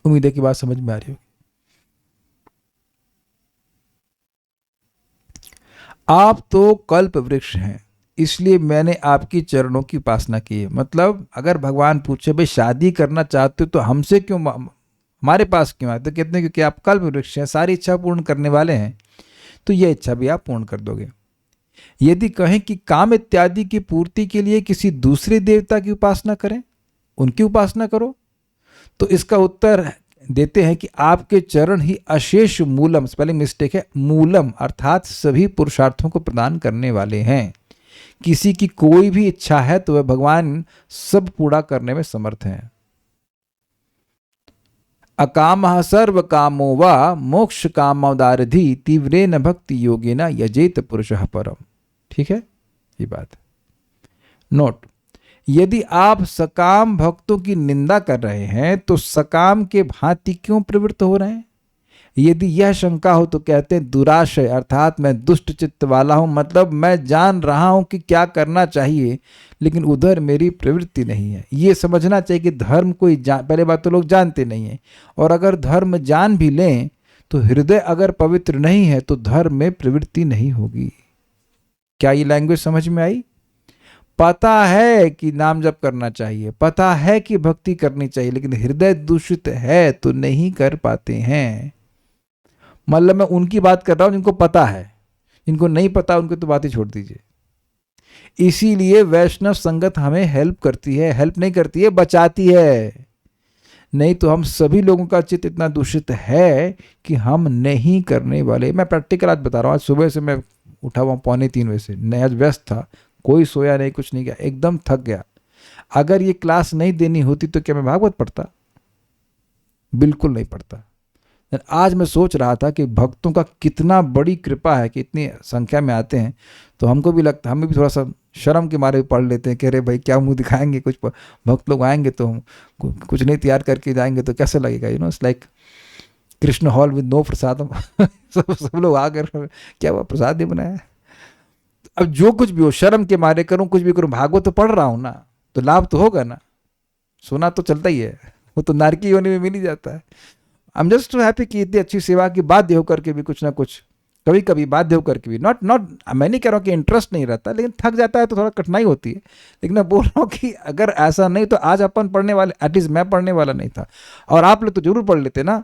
उम्मीद है कि बात समझ में आ रही होगी। आप तो कल्प वृक्ष हैं, इसलिए मैंने आपकी चरणों की उपासना की है। मतलब अगर भगवान पूछे भाई शादी करना चाहते हो तो हमसे क्यों, हमारे पास क्यों आए, तो कहते हैं क्योंकि आप कल्प वृक्ष हैं, सारी इच्छा पूर्ण करने वाले हैं, तो यह इच्छा भी आप पूर्ण कर दोगे। यदि कहें कि काम इत्यादि की पूर्ति के लिए किसी दूसरे देवता की उपासना करें, उनकी उपासना करो, तो इसका उत्तर देते हैं कि आपके चरण ही अशेष मूलम, स्पेलिंग मिस्टेक है, मूलम अर्थात सभी पुरुषार्थों को प्रदान करने वाले हैं। किसी की कोई भी इच्छा है तो वह भगवान सब पूरा करने में समर्थ हैं। अकामः सर्व कामो वा मोक्ष कामोदारधि तीव्रेन भक्ति योगेन यजेत पुरुषः परम। ठीक है, ये बात। नोट, यदि आप सकाम भक्तों की निंदा कर रहे हैं तो सकाम के भांति क्यों प्रवृत्त हो रहे हैं? यदि यह शंका हो तो कहते हैं दुराशय अर्थात मैं दुष्ट चित्त वाला हूं, मतलब मैं जान रहा हूं कि क्या करना चाहिए लेकिन उधर मेरी प्रवृत्ति नहीं है। ये समझना चाहिए कि धर्म कोई पहले बात तो लोग जानते नहीं हैं, और अगर धर्म जान भी लें तो हृदय अगर पवित्र नहीं है तो धर्म में प्रवृत्ति नहीं होगी। क्या ये लैंग्वेज समझ में आई? पता है कि नाम जप करना चाहिए, पता है कि भक्ति करनी चाहिए, लेकिन हृदय दूषित है तो नहीं कर पाते हैं। मतलब मैं उनकी बात कर रहा हूं जिनको पता है, जिनको नहीं पता उनको तो बात ही छोड़ दीजिए। इसीलिए वैष्णव संगत हमें हेल्प करती है, हेल्प नहीं करती है, बचाती है। नहीं तो हम सभी लोगों का चित्त इतना दूषित है कि हम नहीं करने वाले। मैं प्रैक्टिकल आज बता रहा हूँ। आज सुबह से मैं उठा हुआ 2:45 बजे से, मैं आज व्यस्त था, कोई सोया नहीं, कुछ नहीं किया, एकदम थक गया। अगर ये क्लास नहीं देनी होती तो क्या मैं भागवत पढ़ता? बिल्कुल नहीं पढ़ता। आज मैं सोच रहा था कि भक्तों का कितना बड़ी कृपा है कि इतनी संख्या में आते हैं, तो हमको भी लगता, हमें भी थोड़ा सा शर्म के मारे पढ़ लेते हैं कि अरे भाई क्या मुंह दिखाएंगे, कुछ भक्त लोग आएंगे तो हम कुछ नहीं तैयार करके जाएंगे तो कैसे लगेगा, it's like Krishna hall with no prasad. सब लोग आकर क्या हुआ, प्रसाद नहीं बनाया। अब जो कुछ भी हो शर्म के मारे करूं, कुछ भी करूं, भागवत तो पढ़ रहा हूं ना, तो लाभ तो होगा ना, सुना तो चलता ही है, वो तो नारकी होने में मिल ही जाता है। I am just too happy कि इतनी अच्छी सेवा की बाध्य होकर के भी कुछ ना कुछ, कभी कभी बाध्य होकर के भी, नॉट मैं नहीं कह रहा हूँ कि इंटरेस्ट नहीं रहता, लेकिन थक जाता है तो थोड़ा कठिनाई होती है। लेकिन मैं बोल रहा हूँ कि अगर ऐसा नहीं तो आज अपन पढ़ने वाले, एटलीस्ट मैं पढ़ने वाला नहीं था, और आप लोग तो जरूर पढ़ लेते ना,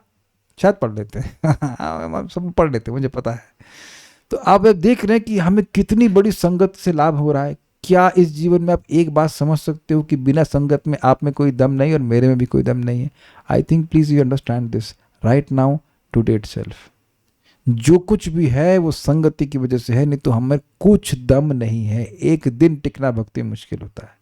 शायद पढ़ लेते सब पढ़ लेते, मुझे पता है। तो आप देख रहे हैं कि हमें कितनी बड़ी संगत से लाभ हो रहा है। क्या इस जीवन में आप एक बात समझ सकते हो कि बिना संगत में आप में कोई दम नहीं और मेरे में भी कोई दम नहीं है? I think please you understand this right now, today itself. जो कुछ भी है वो संगति की वजह से है, नहीं तो हमें कुछ दम नहीं है। एक दिन टिकना भक्ति मुश्किल होता है,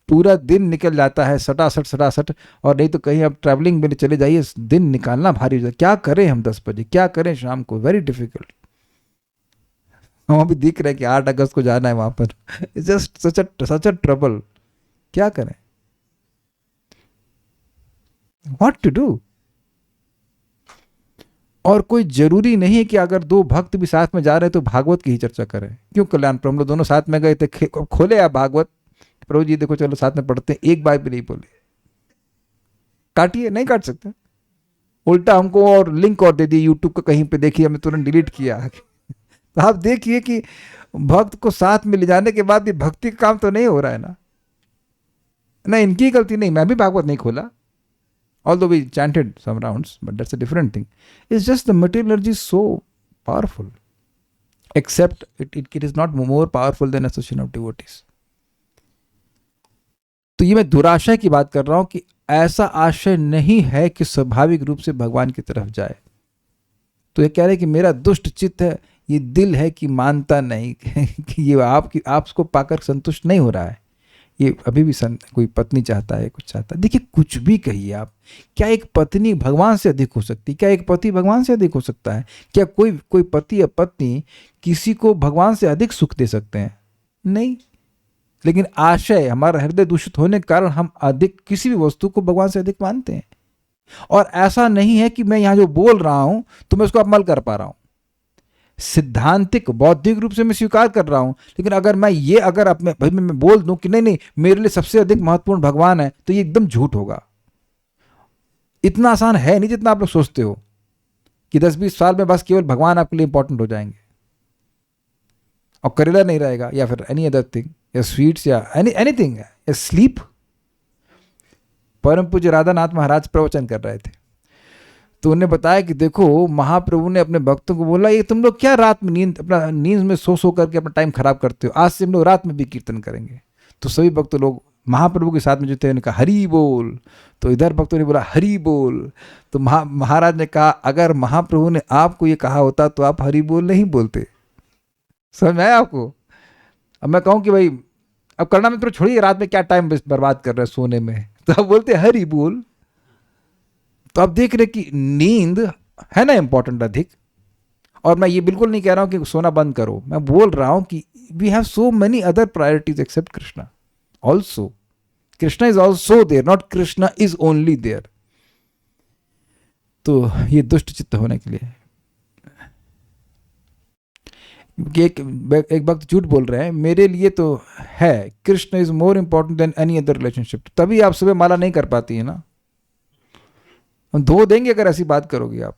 पूरा दिन निकल जाता है सटासट, और नहीं तो कहीं आप ट्रैवलिंग में चले जाइए, दिन निकालना भारी हो जाता है। क्या करें हम 10 बजे, क्या करें शाम को, वेरी डिफिकल्ट। हम अभी दिख रहे हैं कि 8 अगस्त को जाना है वहां पर, it's just such a trouble. क्या करें, व्हाट टू डू? और कोई जरूरी नहीं है कि अगर 2 भक्त भी साथ में जा रहे हैं तो भागवत की ही चर्चा करें। क्यों कल्याण पर हम लोग दोनों साथ में गए थे, खोले आप भागवत, प्रभु जी देखो चलो साथ में पढ़ते हैं, एक बार भी नहीं बोले। काटिए, नहीं काट सकते, उल्टा हमको और लिंक और दे दिए यूट्यूब का, कहीं पे देखिए, हमने तुरंत डिलीट किया। तो आप देखिए कि भक्त को साथ में ले जाने के बाद भी भक्ति का काम तो नहीं हो रहा है ना, इनकी गलती नहीं, मैं भी भागवत नहीं खोला, although we chanted some rounds, but that's a different thing. It's just the material energy is so powerful, except it is not more powerful than association of devotees. तो ये मैं दुराशय की बात कर रहा हूं कि ऐसा आशय नहीं है कि स्वाभाविक रूप से भगवान की तरफ जाए। तो ये कह रहे हैं कि मेरा दुष्ट चित्त है, ये दिल है कि मानता नहीं कि ये आपको पाकर संतुष्ट नहीं हो रहा है, ये अभी भी कोई पत्नी चाहता है, कुछ चाहता है। देखिए कुछ भी कहिए आप, क्या एक पत्नी भगवान से अधिक हो सकती है? क्या एक पति भगवान से अधिक हो सकता है? क्या कोई पति या पत्नी किसी को भगवान से अधिक सुख दे सकते हैं? नहीं। लेकिन आशय, हमारा हृदय दूषित होने के कारण हम अधिक किसी भी वस्तु को भगवान से अधिक मानते हैं। और ऐसा नहीं है कि मैं यहां जो बोल रहा हूं तो मैं उसको अमल कर पा रहा हूं, सिद्धांतिक बौद्धिक रूप से मैं स्वीकार कर रहा हूं, लेकिन अगर मैं ये अगर अब मैं बोल दूं कि नहीं नहीं मेरे लिए सबसे अधिक महत्वपूर्ण भगवान है, तो ये एकदम झूठ होगा। इतना आसान है नहीं जितना आप लोग सोचते हो कि 10-20 साल में बस केवल भगवान आपके लिए इंपॉर्टेंट हो जाएंगे और करेला नहीं रहेगा, या फिर एनी अदर थिंग, या स्वीट्स, या एनीथिंग, या स्लीप। परम पूज्य राधानाथ महाराज प्रवचन कर रहे थे, तो उन्हें बताया कि देखो महाप्रभु ने अपने भक्तों को बोला, ये तुम लोग क्या रात में अपना नींद में सो करके अपना टाइम खराब करते हो, आज से हम लोग रात में भी कीर्तन करेंगे। तो सभी भक्त लोग महाप्रभु के साथ में जो थे उन्होंने कहा हरि बोल, तो इधर भक्तों ने बोला हरि बोल। तो महाराज ने कहा अगर महाप्रभु ने आपको ये कहा होता तो आप हरि बोल नहीं बोलते। समझ में आया आपको? अब मैं कहूँ कि भाई अब करना में तो छोड़िए, रात में क्या टाइम बर्बाद कर रहे हैं सोने में, तो आप बोलते हरि बोल। तो आप देख रहे कि नींद है ना इंपॉर्टेंट अधिक। और मैं ये बिल्कुल नहीं कह रहा हूं कि सोना बंद करो, मैं बोल रहा हूं कि we have so many other priorities except Krishna also. Krishna is also there, not Krishna is only there. तो ये दुष्ट चित्त होने के लिए एक वक्त झूठ बोल रहे हैं, मेरे लिए तो है Krishna is more important than any other relationship. तभी आप सुबह माला नहीं कर पाती है ना, हम धो देंगे अगर ऐसी बात करोगे आप।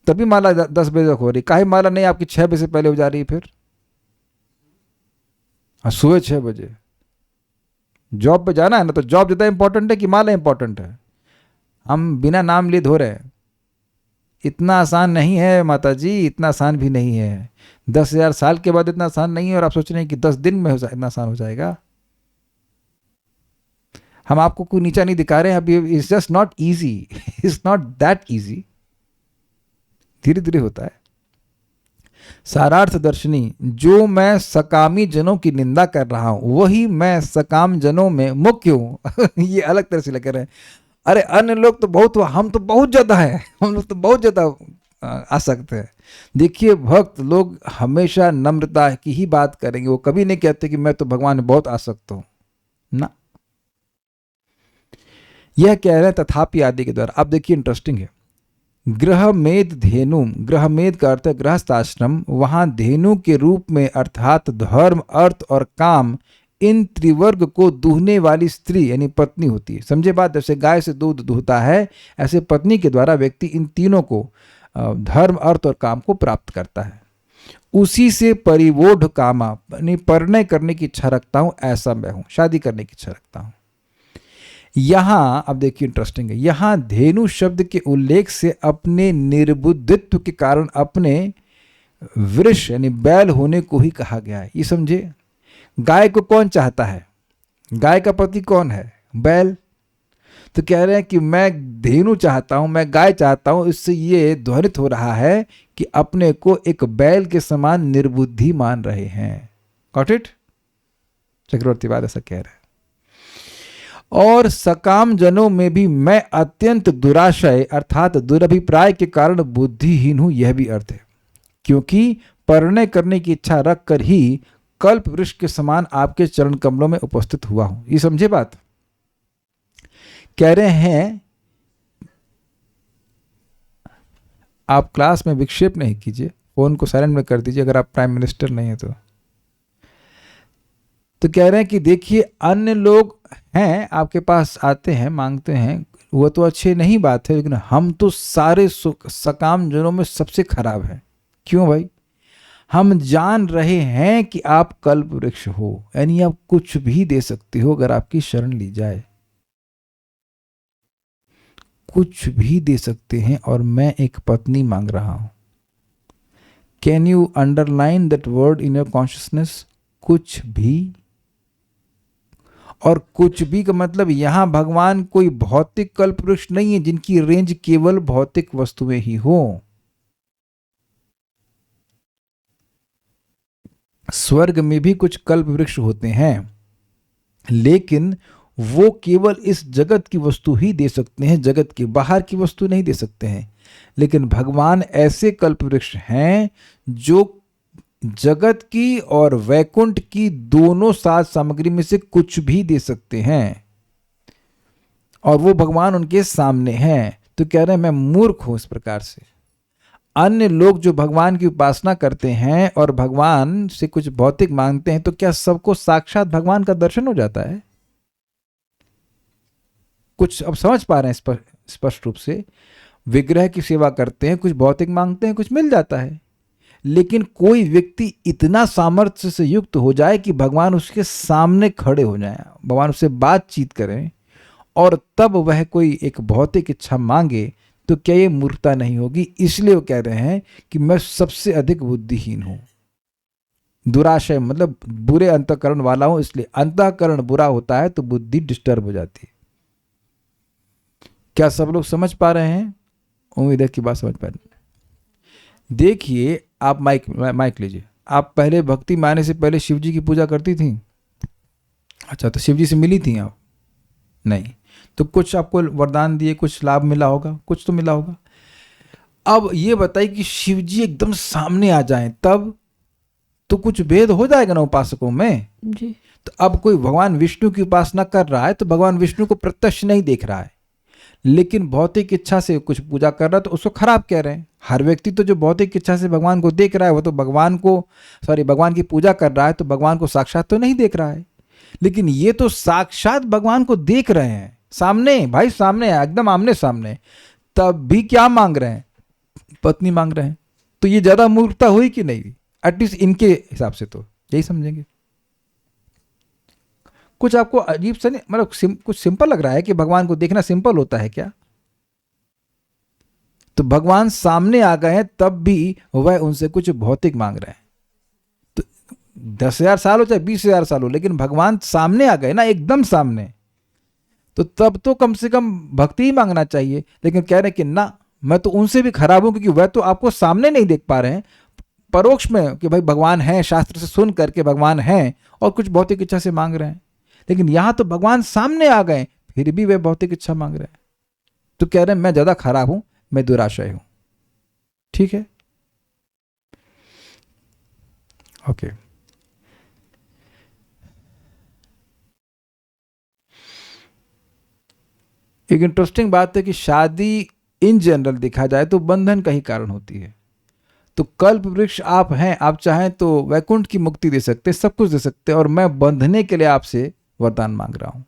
तभी माला 10 बजे तक हो रही, काहे माला नहीं आपकी 6 बजे से पहले हो जा रही है फिर? हाँ सुबह 6 बजे जॉब पे जाना है ना, तो जॉब ज़्यादा इंपॉर्टेंट है कि माला इंपॉर्टेंट है? हम बिना नाम लिए धो रहे हैं। इतना आसान नहीं है माता जी, इतना आसान भी नहीं है। 10,000 साल के बाद इतना आसान नहीं है, और आप सोच रहे हैं कि 10 दिन में इतना आसान हो जाएगा। हम आपको कोई नीचा नहीं दिखा रहे हैं, अभी it's just not easy, it's not that easy, धीरे धीरे होता है। सारार्थ दर्शनी, जो मैं सकामी जनों की निंदा कर रहा हूं वही मैं सकाम जनों में मुख्य हूं। ये अलग तरह से लग रहे हैं, अरे अन्य लोग तो बहुत, हम तो बहुत ज्यादा है, हम लोग तो बहुत ज्यादा आसक्त है। देखिए भक्त लोग हमेशा नम्रता की ही बात करेंगे, वो कभी नहीं कहते कि मैं तो भगवान में बहुत आसक्त हूं ना। यह कह रहे हैं तथापि आदि के द्वारा। अब देखिए इंटरेस्टिंग है, गृहमेध धेनु, गृहमेध का अर्थ है गृहस्थाश्रम, वहां धेनु के रूप में अर्थात धर्म अर्थ और काम इन त्रिवर्ग को दूहने वाली स्त्री यानी पत्नी होती है। समझे बात? जैसे गाय से दूध दूहता है, ऐसे पत्नी के द्वारा व्यक्ति इन तीनों को धर्म अर्थ और काम को प्राप्त करता है। उसी से परिवोढ़ कामा, यानी परिणय करने की इच्छा रखता हूं, ऐसा मैं हूं, शादी करने की इच्छा रखता हूं। यहां अब देखिए इंटरेस्टिंग है, यहां धेनु शब्द के उल्लेख से अपने निर्बुद्धित्व के कारण अपने वृष यानी बैल होने को ही कहा गया है। ये समझे, गाय को कौन चाहता है? गाय का पति कौन है? बैल। तो कह रहे हैं कि मैं धेनु चाहता हूं, मैं गाय चाहता हूं, इससे ये ध्वनित हो रहा है कि अपने को एक बैल के समान निर्बुद्धि मान रहे हैं। Got it? चक्रवर्ती बाद ऐसा कह रहे हैं। और सकाम जनों में भी मैं अत्यंत दुराशय अर्थात दुरभिप्राय के कारण बुद्धिहीन हूं, यह भी अर्थ है, क्योंकि परिणय करने की इच्छा रखकर ही कल्प वृक्ष के समान आपके चरण कमलों में उपस्थित हुआ हूं। ये समझे बात? कह रहे हैं आप क्लास में विक्षेप नहीं कीजिए, फोन को साइलेंट में कर दीजिए अगर आप प्राइम मिनिस्टर नहीं है तो कह रहे हैं कि देखिए अन्य लोग हैं आपके पास आते हैं मांगते हैं, वो तो अच्छे नहीं बात है, लेकिन हम तो सारे सकाम जनों में सबसे खराब हैं। क्यों भाई? हम जान रहे हैं कि आप कल्प वृक्ष हो, यानी आप कुछ भी दे सकते हो अगर आपकी शरण ली जाए, कुछ भी दे सकते हैं, और मैं एक पत्नी मांग रहा हूं। Can you underline that word in your consciousness? कुछ भी। और कुछ भी का मतलब यहां भगवान कोई भौतिक कल्प वृक्ष नहीं है जिनकी रेंज केवल भौतिक वस्तुएं ही हो। स्वर्ग में भी कुछ कल्प वृक्ष होते हैं, लेकिन वो केवल इस जगत की वस्तु ही दे सकते हैं, जगत के बाहर की वस्तु नहीं दे सकते हैं। लेकिन भगवान ऐसे कल्प वृक्ष हैं जो जगत की और वैकुंठ की दोनों साज सामग्री में से कुछ भी दे सकते हैं। और वो भगवान उनके सामने हैं, तो कह रहे हैं मैं मूर्ख हूं इस प्रकार से। अन्य लोग जो भगवान की उपासना करते हैं और भगवान से कुछ भौतिक मांगते हैं, तो क्या सबको साक्षात भगवान का दर्शन हो जाता है? कुछ अब समझ पा रहे हैं स्पष्ट रूप से? विग्रह की सेवा करते हैं, कुछ भौतिक मांगते हैं, कुछ मिल जाता है। लेकिन कोई व्यक्ति इतना सामर्थ्य से युक्त हो जाए कि भगवान उसके सामने खड़े हो जाएं, भगवान उससे बातचीत करें, और तब वह कोई एक भौतिक इच्छा मांगे, तो क्या ये मूर्खता नहीं होगी? इसलिए वो कह रहे हैं कि मैं सबसे अधिक बुद्धिहीन हूं, दुराशय मतलब बुरे अंतःकरण वाला हूं। इसलिए अंतःकरण बुरा होता है तो बुद्धि डिस्टर्ब हो जाती है। क्या सब लोग समझ पा रहे हैं? उम्मीद है कि बात समझ पा रहे हैं। देखिए, आप माइक लीजिए। आप पहले भक्ति में आने से पहले शिव जी की पूजा करती थी? अच्छा, तो शिव जी से मिली थी आप? नहीं। तो कुछ आपको वरदान दिए, कुछ लाभ मिला होगा, कुछ तो मिला होगा। अब ये बताइए कि शिव जी एकदम सामने आ जाएं तब तो कुछ भेद हो जाएगा ना उपासकों में जी। तो अब कोई भगवान विष्णु की उपासना कर रहा है तो भगवान विष्णु को प्रत्यक्ष नहीं देख रहा है, लेकिन भौतिक इच्छा से कुछ पूजा कर रहा है तो उसको खराब कह रहे हैं। हर व्यक्ति तो जो भौतिक इच्छा से भगवान को देख रहा है वो तो भगवान की पूजा कर रहा है, तो भगवान को साक्षात तो नहीं देख रहा है। लेकिन ये तो साक्षात भगवान को देख रहे हैं, सामने, भाई सामने है, एकदम आमने सामने, तब भी क्या मांग रहे हैं? पत्नी मांग रहे हैं। तो ये ज्यादा मूर्खता हुई कि नहीं? एटलीस्ट इनके हिसाब से तो यही समझेंगे। कुछ आपको अजीब सा नहीं, मतलब कुछ सिंपल लग रहा है कि भगवान को देखना सिंपल होता है क्या? तो भगवान सामने आ गए हैं तब भी वह उनसे कुछ भौतिक मांग रहे हैं। तो 10,000 साल हो चाहे 20,000 साल हो, लेकिन भगवान सामने आ गए ना, एकदम सामने, तो तब तो कम से कम भक्ति ही मांगना चाहिए। लेकिन कह रहे हैं कि ना, मैं तो उनसे भी खराब हूं, क्योंकि वह तो आपको सामने नहीं देख पा रहे हैं, परोक्ष में कि भाई भगवान है, शास्त्र से सुन करके भगवान है, और कुछ भौतिक इच्छा से मांग रहे हैं। लेकिन यहां तो भगवान सामने आ गए फिर भी वे भौतिक इच्छा मांग रहे हैं। तो कह रहे हैं मैं ज्यादा खराब हूं, मैं दुराशय हूं। ठीक है, ओके। एक इंटरेस्टिंग बात है कि शादी इन जनरल देखा जाए तो बंधन का ही कारण होती है। तो कल्प वृक्ष आप हैं, आप चाहें तो वैकुंठ की मुक्ति दे सकते, सब कुछ दे सकते, और मैं बंधने के लिए आपसे वरदान मांग रहा हूं।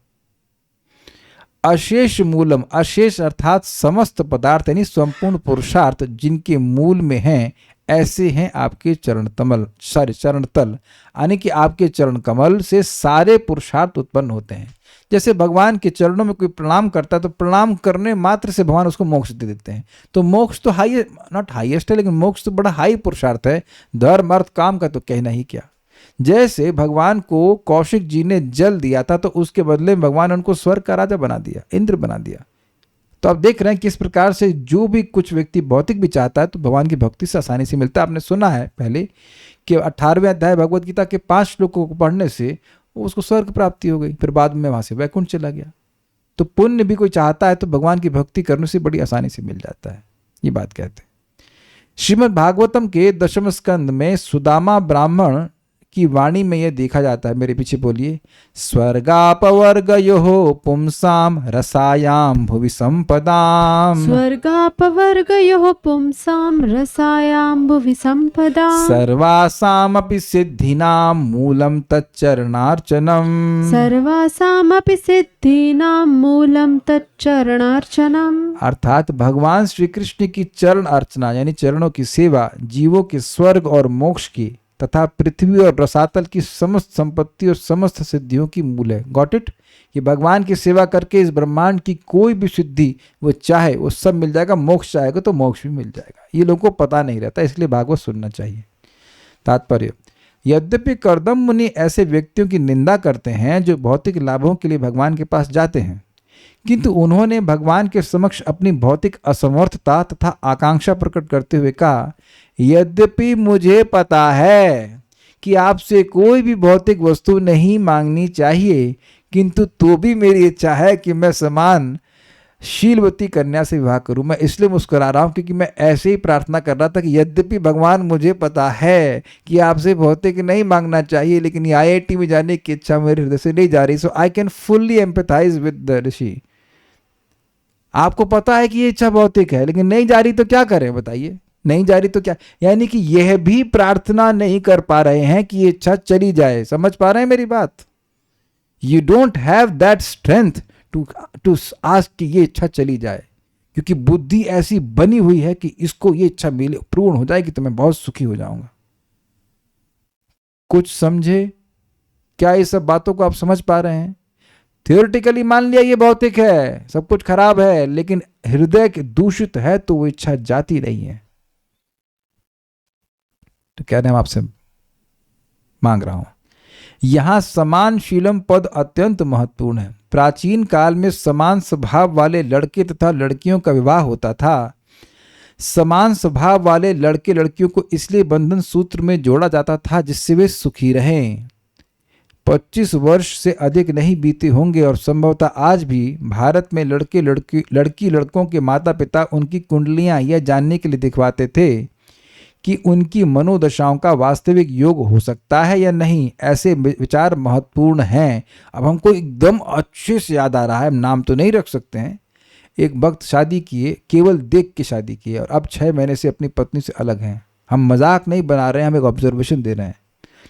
अशेष मूलम, अशेष अर्थात समस्त पदार्थ यानी संपूर्ण पुरुषार्थ जिनके मूल में हैं, ऐसे हैं आपके चरण तल, यानी कि आपके चरण कमल से सारे पुरुषार्थ उत्पन्न होते हैं। जैसे भगवान के चरणों में कोई प्रणाम करता है तो प्रणाम करने मात्र से भगवान उसको मोक्ष दे देते हैं। तो मोक्ष तो नॉट हाईएस्ट है, लेकिन मोक्ष तो बड़ा हाई पुरुषार्थ है। धर्म अर्थ काम का तो कहना ही क्या। जैसे भगवान को कौशिक जी ने जल दिया था तो उसके बदले में भगवान उनको स्वर्ग का राजा बना दिया, इंद्र बना दिया। तो आप देख रहे हैं किस प्रकार से जो भी कुछ व्यक्ति भौतिक भी चाहता है तो भगवान की भक्ति से आसानी से मिलता है। आपने सुना है पहले कि 18वें अध्याय भगवत गीता के 5 श्लोकों को पढ़ने से उसको स्वर्ग प्राप्ति हो गई, फिर बाद में वहां से वैकुंठ चला गया। तो पुण्य भी कोई चाहता है तो भगवान की भक्ति करने से बड़ी आसानी से मिल जाता है, ये बात कहते हैं। श्रीमद् भागवतम के 10वें स्कंद में सुदामा ब्राह्मण की वाणी में यह देखा जाता है, मेरे पीछे बोलिए, स्वर्गापवर्गयोः पुंसाम रसायाम भुवि संपदाम, स्वर्गापवर्गयोः पुंसाम रसायाम भुवि संपदाम, सर्वासामपि सिद्धीनां मूलं तच्चरणार्चनम, सर्वासामपि सिद्धीनां मूलं तच्चरणार्चनम। अर्थात भगवान श्री कृष्ण की चरण अर्चना यानी चरणों की सेवा जीवों के स्वर्ग और मोक्ष की तथा पृथ्वी और रसातल की समस्त संपत्ति और समस्त सिद्धियों की मूल है। Got it? कि भगवान की सेवा करके इस ब्रह्मांड की कोई भी सिद्धि वो चाहे वो सब मिल जाएगा, मोक्ष चाहेगा तो मोक्ष भी मिल जाएगा। ये लोगों को पता नहीं रहता, इसलिए भागवत सुनना चाहिए। तात्पर्य, यद्यपि कर्दम मुनि ऐसे व्यक्तियों की निंदा करते हैं जो भौतिक लाभों के लिए भगवान के पास जाते हैं, किंतु उन्होंने भगवान के समक्ष अपनी भौतिक असमर्थता तथा आकांक्षा प्रकट करते हुए कहा, यद्यपि मुझे पता है कि आपसे कोई भी भौतिक वस्तु नहीं मांगनी चाहिए, किंतु तो भी मेरी इच्छा है कि मैं समान शीलवती कन्या से विवाह करूं। मैं इसलिए मुस्कुरा रहा हूं क्योंकि मैं ऐसे ही प्रार्थना कर रहा था कि यद्यपि भगवान मुझे पता है कि आपसे भौतिक नहीं मांगना चाहिए, लेकिन ये IIT में जाने की इच्छा मेरे हृदय से नहीं जा रही, so I can fully empathize with the Rishi. आपको पता है कि ये इच्छा भौतिक है, लेकिन नहीं जा रही तो क्या करें बताइए? नहीं जा रही तो क्या, यानी कि यह भी प्रार्थना नहीं कर पा रहे हैं कि ये इच्छा चली जाए। समझ पा रहे हैं मेरी बात? You don't have that strength to to ask कि ये इच्छा चली जाए, क्योंकि बुद्धि ऐसी बनी हुई है कि इसको ये इच्छा मिले, पूर्ण हो जाएगी तो मैं बहुत सुखी हो जाऊंगा। कुछ समझे? क्या ये सब बातों को आप समझ पा रहे हैं? थियोरिटिकली मान लिया ये भौतिक है, सब कुछ खराब है, लेकिन हृदय दूषित है तो वो इच्छा जाती नहीं है। तो कह रहे हैं, हम आपसे मांग रहा हूं, यहां समान शीलम पद अत्यंत महत्वपूर्ण है। प्राचीन काल में समान स्वभाव वाले लड़के तथा लड़कियों का विवाह होता था। समान स्वभाव वाले लड़के लड़कियों को इसलिए बंधन सूत्र में जोड़ा जाता था जिससे वे सुखी रहें। 25 वर्ष से अधिक नहीं बीते होंगे और संभवतः आज भी भारत में लड़की लड़कों के माता पिता उनकी कुंडलियां यह जानने के लिए दिखवाते थे कि उनकी मनोदशाओं का वास्तविक योग हो सकता है या नहीं। ऐसे विचार महत्वपूर्ण हैं। अब हमको एकदम अच्छे से याद आ रहा है, हम नाम तो नहीं रख सकते हैं। एक वक्त शादी किए, केवल देख के शादी किए, और अब 6 महीने से अपनी पत्नी से अलग हैं। हम मजाक नहीं बना रहे हैं, हम एक ऑब्जर्वेशन दे रहे हैं।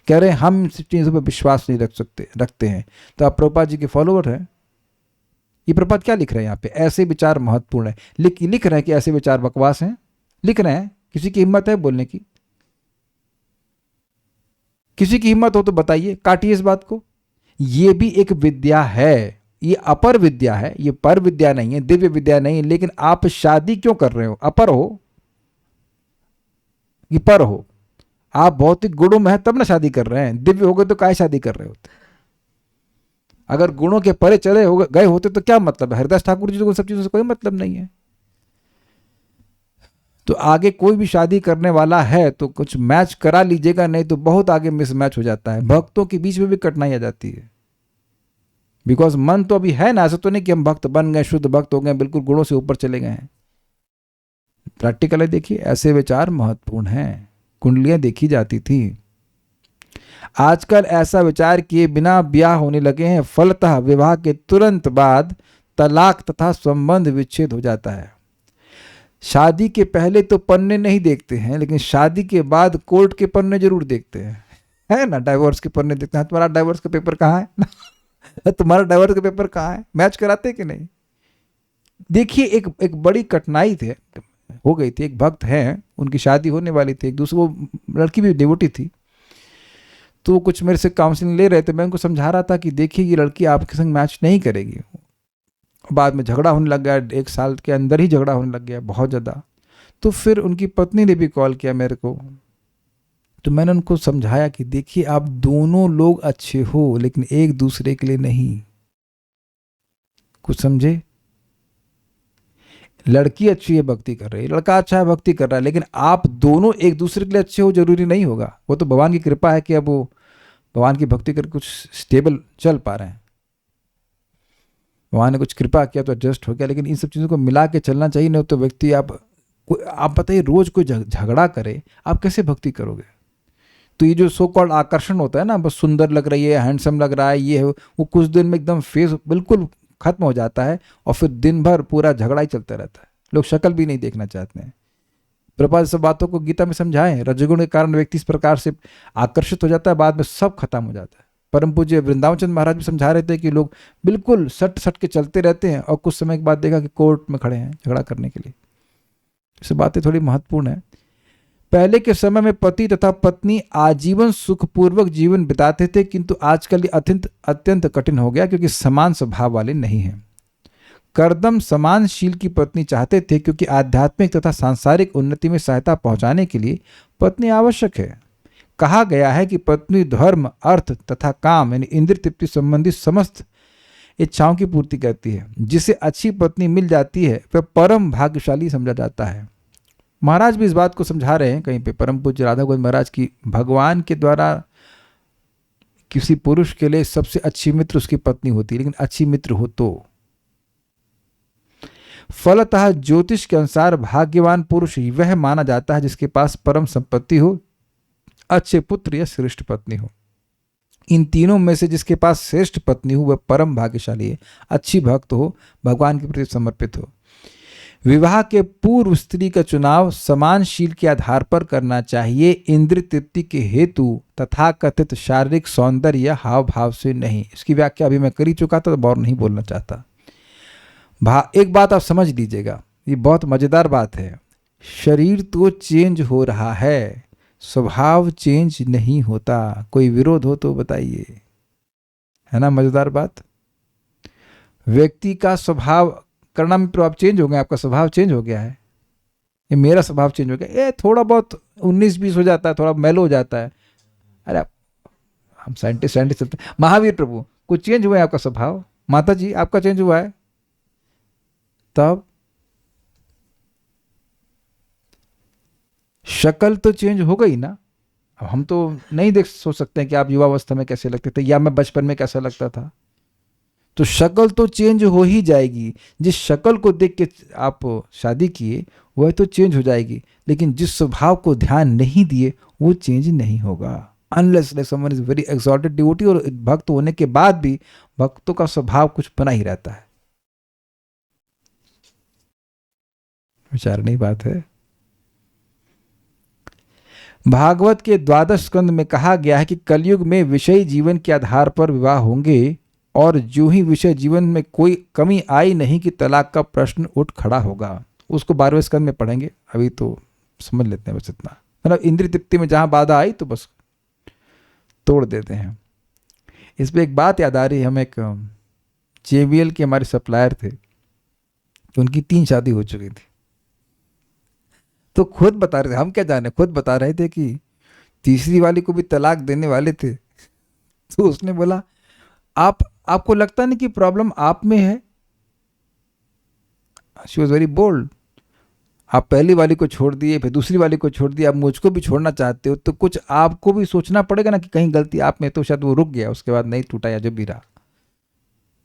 कह रहे हैं हम इन चीज़ों पर विश्वास नहीं रखते हैं। तो आप प्रभुपाद जी के फॉलोअर हैं। ये प्रभुपाद क्या लिख रहे हैं यहाँ पे? ऐसे विचार महत्वपूर्ण है। लिख रहे हैं कि ऐसे विचार बकवास हैं? लिख रहे हैं? किसी की हिम्मत है बोलने की? किसी की हिम्मत हो तो बताइए, काटिए इस बात को। ये भी एक विद्या है, ये अपर विद्या है, ये पर विद्या नहीं है, दिव्य विद्या नहीं है। लेकिन आप शादी क्यों कर रहे हो? अपर हो कि पर हो? आप भौतिक गुणों में है तब ना शादी कर रहे हैं। दिव्य हो गए तो काय शादी कर रहे होते? अगर गुणों के परे चले गए होते तो क्या मतलब है? हरिदास ठाकुर जी को सब चीजों से कोई मतलब नहीं है। तो आगे कोई भी शादी करने वाला है तो कुछ मैच करा लीजिएगा, नहीं तो बहुत आगे मिसमैच हो जाता है। भक्तों के बीच में भी कठिनाई आ जाती है, बिकॉज मन तो अभी है ना। ऐसा तो नहीं कि हम भक्त बन गए, शुद्ध भक्त हो गए, बिल्कुल गुणों से ऊपर चले गए हैं। प्रैक्टिकली देखिए, ऐसे विचार महत्वपूर्ण हैं। कुंडलियां देखी जाती थी। आजकल ऐसा विचार किए बिना ब्याह होने लगे हैं। फलतः विवाह के तुरंत बाद तलाक तथा संबंध विच्छेद हो जाता है। शादी के पहले तो पन्ने नहीं देखते हैं, लेकिन शादी के बाद कोर्ट के पन्ने जरूर देखते हैं, है ना? डाइवोर्स के पन्ने देखते हैं। तुम्हारा डाइवोर्स का पेपर कहाँ है? तुम्हारा डाइवोर्स का पेपर कहाँ है? मैच कराते कि नहीं? देखिए, एक बड़ी कठिनाई हो गई थी। एक भक्त हैं, उनकी शादी होने वाली थी, एक दूसरे वो लड़की भी डिवोटी थी। तो कुछ मेरे से काउंसलिंग ले रहे थे। मैं उनको समझा रहा था कि देखिए ये लड़की आपके संग मैच नहीं करेगी। बाद में झगड़ा होने लग गया, 1 साल के अंदर ही झगड़ा होने लग गया, बहुत ज़्यादा। तो फिर उनकी पत्नी ने भी कॉल किया मेरे को। तो मैंने उनको समझाया कि देखिए आप दोनों लोग अच्छे हो, लेकिन एक दूसरे के लिए नहीं। कुछ समझे? लड़की अच्छी है, भक्ति कर रही है, लड़का अच्छा है, भक्ति कर रहा है, लेकिन आप दोनों एक दूसरे के लिए अच्छे हो जरूरी नहीं होगा। वो तो भगवान की कृपा है कि अब वो भगवान की भक्ति करके कुछ स्टेबल चल पा रहे हैं। भगवान ने कुछ कृपा किया तो एडजस्ट हो गया। लेकिन इन सब चीज़ों को मिला के चलना चाहिए, नहीं तो व्यक्ति आप बताइए, रोज कोई झगड़ा करे, आप कैसे भक्ति करोगे? तो ये जो सो कॉल्ड आकर्षण होता है ना, बस सुंदर लग रही है, हैंडसम लग रहा है, ये है वो, कुछ दिन में एकदम फेस बिल्कुल खत्म हो जाता है और फिर दिन भर पूरा झगड़ा ही चलता रहता है। लोग शक्ल भी नहीं देखना चाहते हैं। प्रभुपाद सब बातों को गीता में समझाएं। रजोगुण के कारण व्यक्ति इस प्रकार से आकर्षित हो जाता है, बाद में सब खत्म हो जाता है। परम पूज्य वृंदावन चंद्र महाराज भी समझा रहे थे कि लोग बिल्कुल सट सट के चलते रहते हैं और कुछ समय के बाद देखा कि कोर्ट में खड़े हैं झगड़ा करने के लिए। ये बातें थोड़ी महत्वपूर्ण है। पहले के समय में पति तथा पत्नी आजीवन सुखपूर्वक जीवन बिताते थे, किंतु आजकल ये अत्यंत कठिन हो गया, क्योंकि समान स्वभाव वाले नहीं हैं। करदम समानशील की पत्नी चाहते थे, क्योंकि आध्यात्मिक तथा सांसारिक उन्नति में सहायता पहुंचाने के लिए पत्नी आवश्यक है। कहा गया है कि पत्नी धर्म, अर्थ तथा काम यानी इंद्रिय तृप्ति संबंधी समस्त इच्छाओं की पूर्ति करती है। जिसे अच्छी पत्नी मिल जाती है वह परम भाग्यशाली समझा जाता है। महाराज भी इस बात को समझा रहे हैं कहीं पे, परम पूज्य राधा गोविंद महाराज की, भगवान के द्वारा किसी पुरुष के लिए सबसे अच्छी मित्र उसकी पत्नी होती है, लेकिन अच्छी मित्र हो तो। फलतः ज्योतिष के अनुसार भाग्यवान पुरुष वह माना जाता है जिसके पास परम संपत्ति हो, अच्छे पुत्र या श्रेष्ठ पत्नी हो। इन तीनों में से जिसके पास श्रेष्ठ पत्नी हो वह परम भाग्यशाली है, अच्छी भक्त हो, भगवान के प्रति समर्पित हो। विवाह के पूर्व स्त्री का चुनाव समानशील के आधार पर करना चाहिए, इंद्रिय तृप्ति के हेतु तथा कथित शारीरिक सौंदर्य या हाव भाव से नहीं। इसकी व्याख्या अभी मैं कर ही चुका था, तो और नहीं बोलना चाहता। एक बात आप समझ लीजिएगा, ये बहुत मजेदार बात है। शरीर तो चेंज हो रहा है, स्वभाव चेंज नहीं होता। कोई विरोध हो तो बताइए, है ना मजेदार बात। व्यक्ति का स्वभाव करना में प्रभाव चेंज हो गया, आपका स्वभाव चेंज हो गया है, ये मेरा स्वभाव चेंज हो गया, ये थोड़ा बहुत 19-20 हो जाता है, थोड़ा मेलो हो जाता है। अरे हम साइंटिस्ट चलते। महावीर प्रभु, कुछ चेंज हुआ है आपका स्वभाव? माता जी, आपका चेंज हुआ है? तब शक्ल तो चेंज हो गई ना। अब हम तो नहीं देख सोच सकते हैं कि आप युवावस्था में कैसे लगते थे या मैं बचपन में कैसा लगता था। तो शक्ल तो चेंज हो ही जाएगी। जिस शक्ल को देख के आप शादी किए वह तो चेंज हो जाएगी, लेकिन जिस स्वभाव को ध्यान नहीं दिए वो चेंज नहीं होगा। Unless like someone is very exalted devotee, और भक्त होने के बाद भी भक्तों का स्वभाव कुछ बना ही रहता है। विचारनीय बात है। भागवत के 12 स्कंद में कहा गया है कि कलयुग में विषयी जीवन के आधार पर विवाह होंगे, और जो ही विषय जीवन में कोई कमी आई नहीं कि तलाक का प्रश्न उठ खड़ा होगा। उसको 12वें स्कंद में पढ़ेंगे, अभी तो समझ लेते हैं बस इतना। मतलब इंद्रिय तृप्ति में जहां बाधा आई तो बस तोड़ देते हैं। इस पर एक बात याद आ रही है, हम एक JBL के हमारे सप्लायर थे, उनकी 3 शादी हो चुकी थी। तो खुद बता रहे थे, हम क्या जाने, खुद बता रहे थे कि तीसरी वाली को भी तलाक देने वाले थे। तो उसने बोला, आपको लगता नहीं कि प्रॉब्लम आप में है? She was very bold. आप पहली वाली को छोड़ दिए, फिर दूसरी वाली को छोड़ दिया, अब मुझको भी छोड़ना चाहते हो, तो कुछ आपको भी सोचना पड़ेगा ना कि कहीं गलती आप में। तो शायद वो रुक गया, उसके बाद नहीं टूटा या जो भी रहा।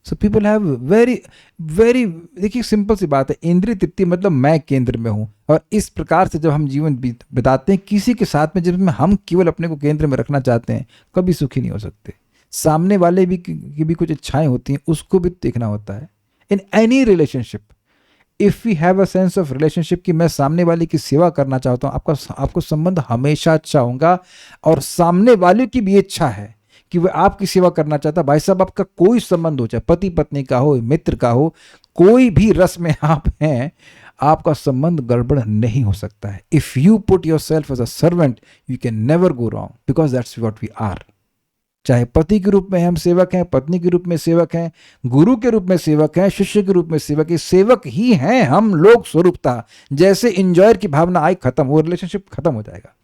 So people have very very, देखिए सिंपल सी बात है, इंद्रिय तृप्ति मतलब मैं केंद्र में हूं। और इस प्रकार से जब हम जीवन बिताते हैं किसी के साथ में, जिसमें हम केवल अपने को केंद्र में रखना चाहते हैं, कभी सुखी नहीं हो सकते। सामने वाले भी की भी कुछ इच्छाएं होती हैं, उसको भी देखना होता है। In any relationship, if we have a sense of relationship कि मैं सामने वाले की सेवा करना चाहता हूं, आपको संबंध हमेशा अच्छा होगा। और सामने वाले की भी इच्छा है कि वह आपकी सेवा करना चाहता। भाई साहब, आपका कोई संबंध हो, चाहे पति पत्नी का हो, मित्र का हो, कोई भी रस में आप हैं, आपका संबंध गड़बड़ नहीं हो सकता है। If you put yourself as a servant, you can never go wrong, because that's what we are. चाहे पति के रूप में हम सेवक हैं, पत्नी के रूप में सेवक हैं, गुरु के रूप में सेवक हैं, शिष्य के रूप में सेवक है, सेवक ही हैं हम लोग स्वरूपता। जैसे इंजॉयर की भावना आई, खत्म, वो रिलेशनशिप खत्म हो जाएगा।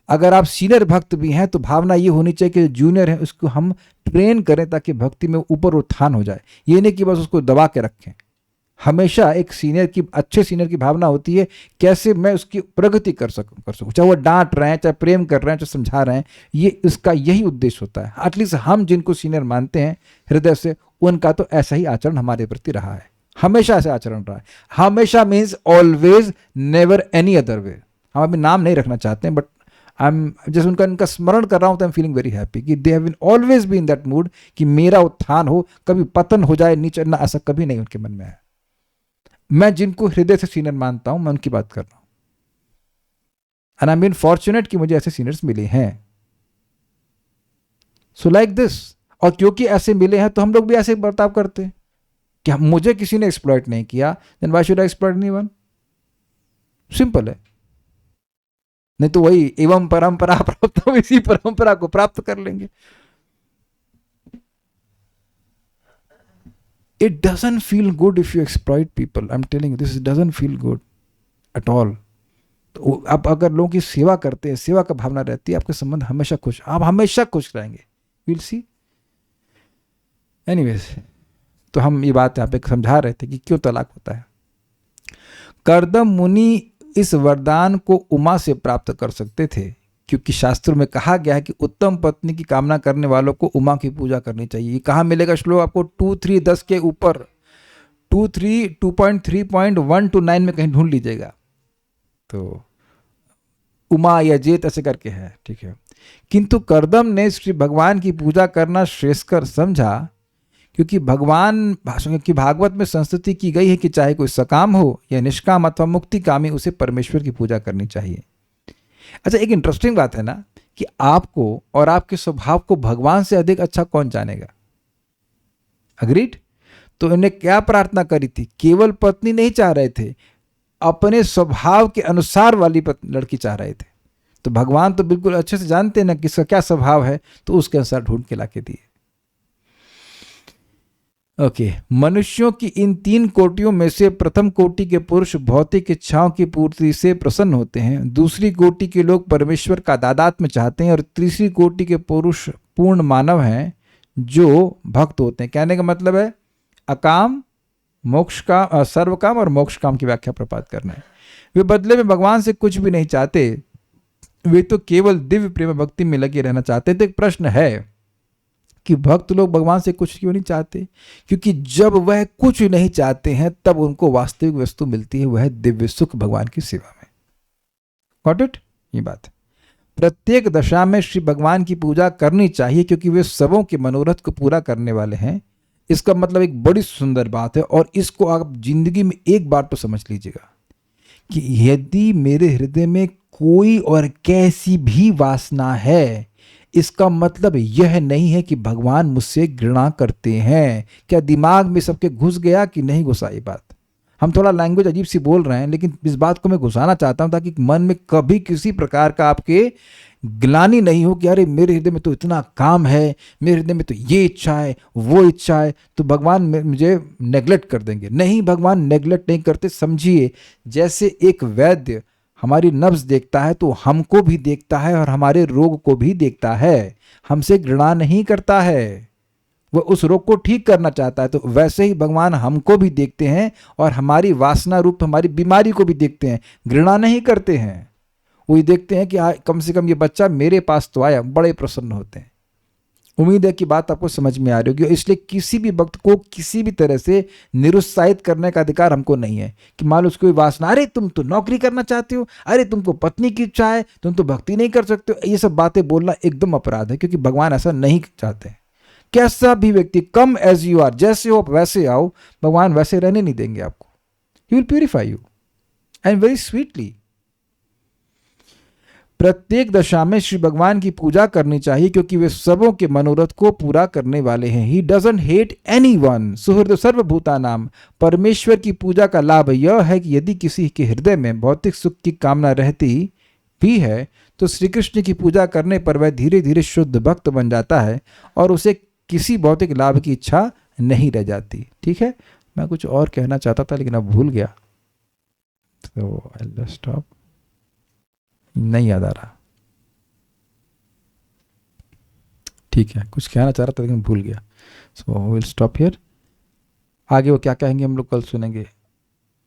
अगर आप सीनियर भक्त भी हैं तो भावना ये होनी चाहिए कि जूनियर है उसको हम ट्रेन करें ताकि भक्ति में ऊपर उत्थान हो जाए। ये नहीं कि बस उसको दबा के रखें। हमेशा एक सीनियर की, अच्छे सीनियर की भावना होती है कैसे मैं उसकी प्रगति कर सकूं, चाहे वो डांट रहे हैं, चाहे प्रेम कर रहे हैं, चाहे समझा रहे हैं, ये इसका यही उद्देश्य होता है। एटलीस्ट हम जिनको सीनियर मानते हैं हृदय से, उनका तो ऐसा ही आचरण हमारे प्रति रहा है, हमेशा ऐसा आचरण रहा है। हमेशा means always, never any other way. हम अभी नाम नहीं रखना चाहते हैं, बट आई एम जैसे उनका स्मरण कर रहा हूं तो I am feeling very happy कि they have been always be in that mood कि मेरा उत्थान हो, कभी पतन हो जाए, नीचे ना, ऐसा कभी नहीं उनके मन में है। मैं जिनको हृदय से सीनियर मानता हूं, मैं उनकी बात कर रहा हूं। And I am been fortunate कि मुझे ऐसे सीनियर्स मिले हैं। सो लाइक दिस, और क्योंकि ऐसे मिले हैं तो हम लोग भी ऐसे बर्ताव करते हैं कि मुझे किसी ने एक्सप्लॉइट नहीं किया, then why should I exploit anyone? Simple है। नहीं तो वही एवं परंपरा प्राप्त हो, इसी परंपरा को प्राप्त कर लेंगे। It doesn't feel good if you exploit people. I'm telling you, this doesn't feel good at all. तो आप अगर लोगों की सेवा करते हैं, सेवा का भावना रहती है, आपके संबंध हमेशा खुश, आप हमेशा खुश रहेंगे। We'll see. Anyways, तो हम ये बात यहाँ पे समझा रहे थे कि क्यों तलाक होता है। कर्दम मुनि इस वरदान को उमा से प्राप्त कर सकते थे, क्योंकि शास्त्रों में कहा गया है कि उत्तम पत्नी की कामना करने वालों को उमा की पूजा करनी चाहिए। ये कहाँ मिलेगा श्लोक आपको? 2.3.10 के ऊपर 2.3.1 to 9 में कहीं ढूंढ लीजिएगा, तो उमा या जेत ऐसे करके है, ठीक है। किंतु कर्दम ने श्री भगवान की पूजा करना श्रेयस्कर समझा, क्योंकि क्योंकि भागवत में संस्तुति की गई है कि चाहे कोई सकाम हो या निष्काम अथवा मुक्तिकामी, उसे परमेश्वर की पूजा करनी चाहिए। अच्छा, एक इंटरेस्टिंग बात है ना कि आपको और आपके स्वभाव को भगवान से अधिक अच्छा कौन जानेगा। अग्रीड। तो इन्हें क्या प्रार्थना करी थी? केवल पत्नी नहीं चाह रहे थे, अपने स्वभाव के अनुसार वाली लड़की चाह रहे थे। तो भगवान तो बिल्कुल अच्छे से जानते हैं ना किसका क्या स्वभाव है, तो उसके अनुसार ढूंढ के लाके दिए। ओके, मनुष्यों की इन 3 कोटियों में से प्रथम कोटि के पुरुष भौतिक इच्छाओं की पूर्ति से प्रसन्न होते हैं, दूसरी कोटि के लोग परमेश्वर का दादात्म्य चाहते हैं, और तीसरी कोटि के पुरुष पूर्ण मानव हैं जो भक्त होते हैं। कहने का मतलब है अकाम, मोक्ष का, सर्वकाम और मोक्ष काम की व्याख्या प्रपात करना है। वे बदले में भगवान से कुछ भी नहीं चाहते, वे तो केवल दिव्य प्रेम भक्ति में लगे रहना चाहते हैं। तो एक प्रश्न है कि भक्त लोग भगवान से कुछ क्यों नहीं चाहते? क्योंकि जब वह कुछ नहीं चाहते हैं तब उनको वास्तविक वस्तु मिलती है, वह दिव्य सुख भगवान की सेवा में। Got it? ये बात प्रत्येक दशा में श्री भगवान की पूजा करनी चाहिए क्योंकि वे सबों के मनोरथ को पूरा करने वाले हैं। इसका मतलब एक बड़ी सुंदर बात है, और इसको आप जिंदगी में एक बार तो समझ लीजिएगा कि यदि मेरे हृदय में कोई और कैसी भी वासना है, इसका मतलब यह नहीं है कि भगवान मुझसे घृणा करते हैं। क्या दिमाग में सबके घुस गया कि नहीं घुसा? ये बात हम थोड़ा लैंग्वेज अजीब सी बोल रहे हैं, लेकिन इस बात को मैं घुसाना चाहता हूं ताकि मन में कभी किसी प्रकार का आपके ग्लानि नहीं हो कि अरे मेरे हृदय में तो इतना काम है, मेरे हृदय में तो ये इच्छा है, वो इच्छा है, तो भगवान मुझे नेग्लेक्ट कर देंगे। नहीं, भगवान नेग्लेक्ट नहीं करते। समझिए, जैसे एक वैद्य हमारी नब्ज देखता है तो हमको भी देखता है और हमारे रोग को भी देखता है, हमसे घृणा नहीं करता है, वह उस रोग को ठीक करना चाहता है। तो वैसे ही भगवान हमको भी देखते हैं और हमारी वासना रूप हमारी बीमारी को भी देखते हैं, घृणा नहीं करते हैं। वही देखते हैं कि कम से कम ये बच्चा मेरे पास तो आया, बड़े प्रसन्न होते हैं। उम्मीद है कि बात आपको समझ में आ रही होगी। इसलिए किसी भी भक्त को किसी भी तरह से निरुत्साहित करने का अधिकार हमको नहीं है कि मान लो उसको कोई वासना, अरे तुम तो नौकरी करना चाहते हो, अरे तुमको पत्नी की इच्छा है, तुम तो भक्ति नहीं कर सकते हो। ये सब बातें बोलना एकदम अपराध है, क्योंकि भगवान ऐसा नहीं चाहते। कैसा भी व्यक्ति, कम एज यू आर, जैसे हो वैसे आओ, भगवान वैसे रहने नहीं देंगे आपको। He will purify you and very sweetly. प्रत्येक दशा में श्री भगवान की पूजा करनी चाहिए क्योंकि वे सबों के मनोरथ को पूरा करने वाले हैं। ही डजंट हेट एनीवन, सुहृद सर्वभूता नाम। परमेश्वर की पूजा का लाभ यह है कि यदि किसी के हृदय में भौतिक सुख की कामना रहती भी है तो श्री कृष्ण की पूजा करने पर वह धीरे धीरे शुद्ध भक्त बन जाता है और उसे किसी भौतिक लाभ की इच्छा नहीं रह जाती। ठीक है, मैं कुछ और कहना चाहता था लेकिन अब भूल गया, तो आई विल स्टॉप। नहीं याद आ रहा। ठीक है, कुछ कहना चाह रहा था लेकिन भूल गया, सो विल स्टॉप हियर। आगे वो क्या कहेंगे हम लोग कल सुनेंगे,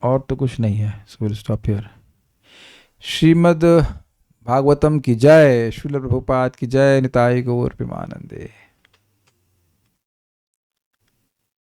और तो कुछ नहीं है, so will stop here. Shrimad Bhagavatam की जय, श्रील प्रभुपाद की जय, निताय गौर प्रेमानंदे।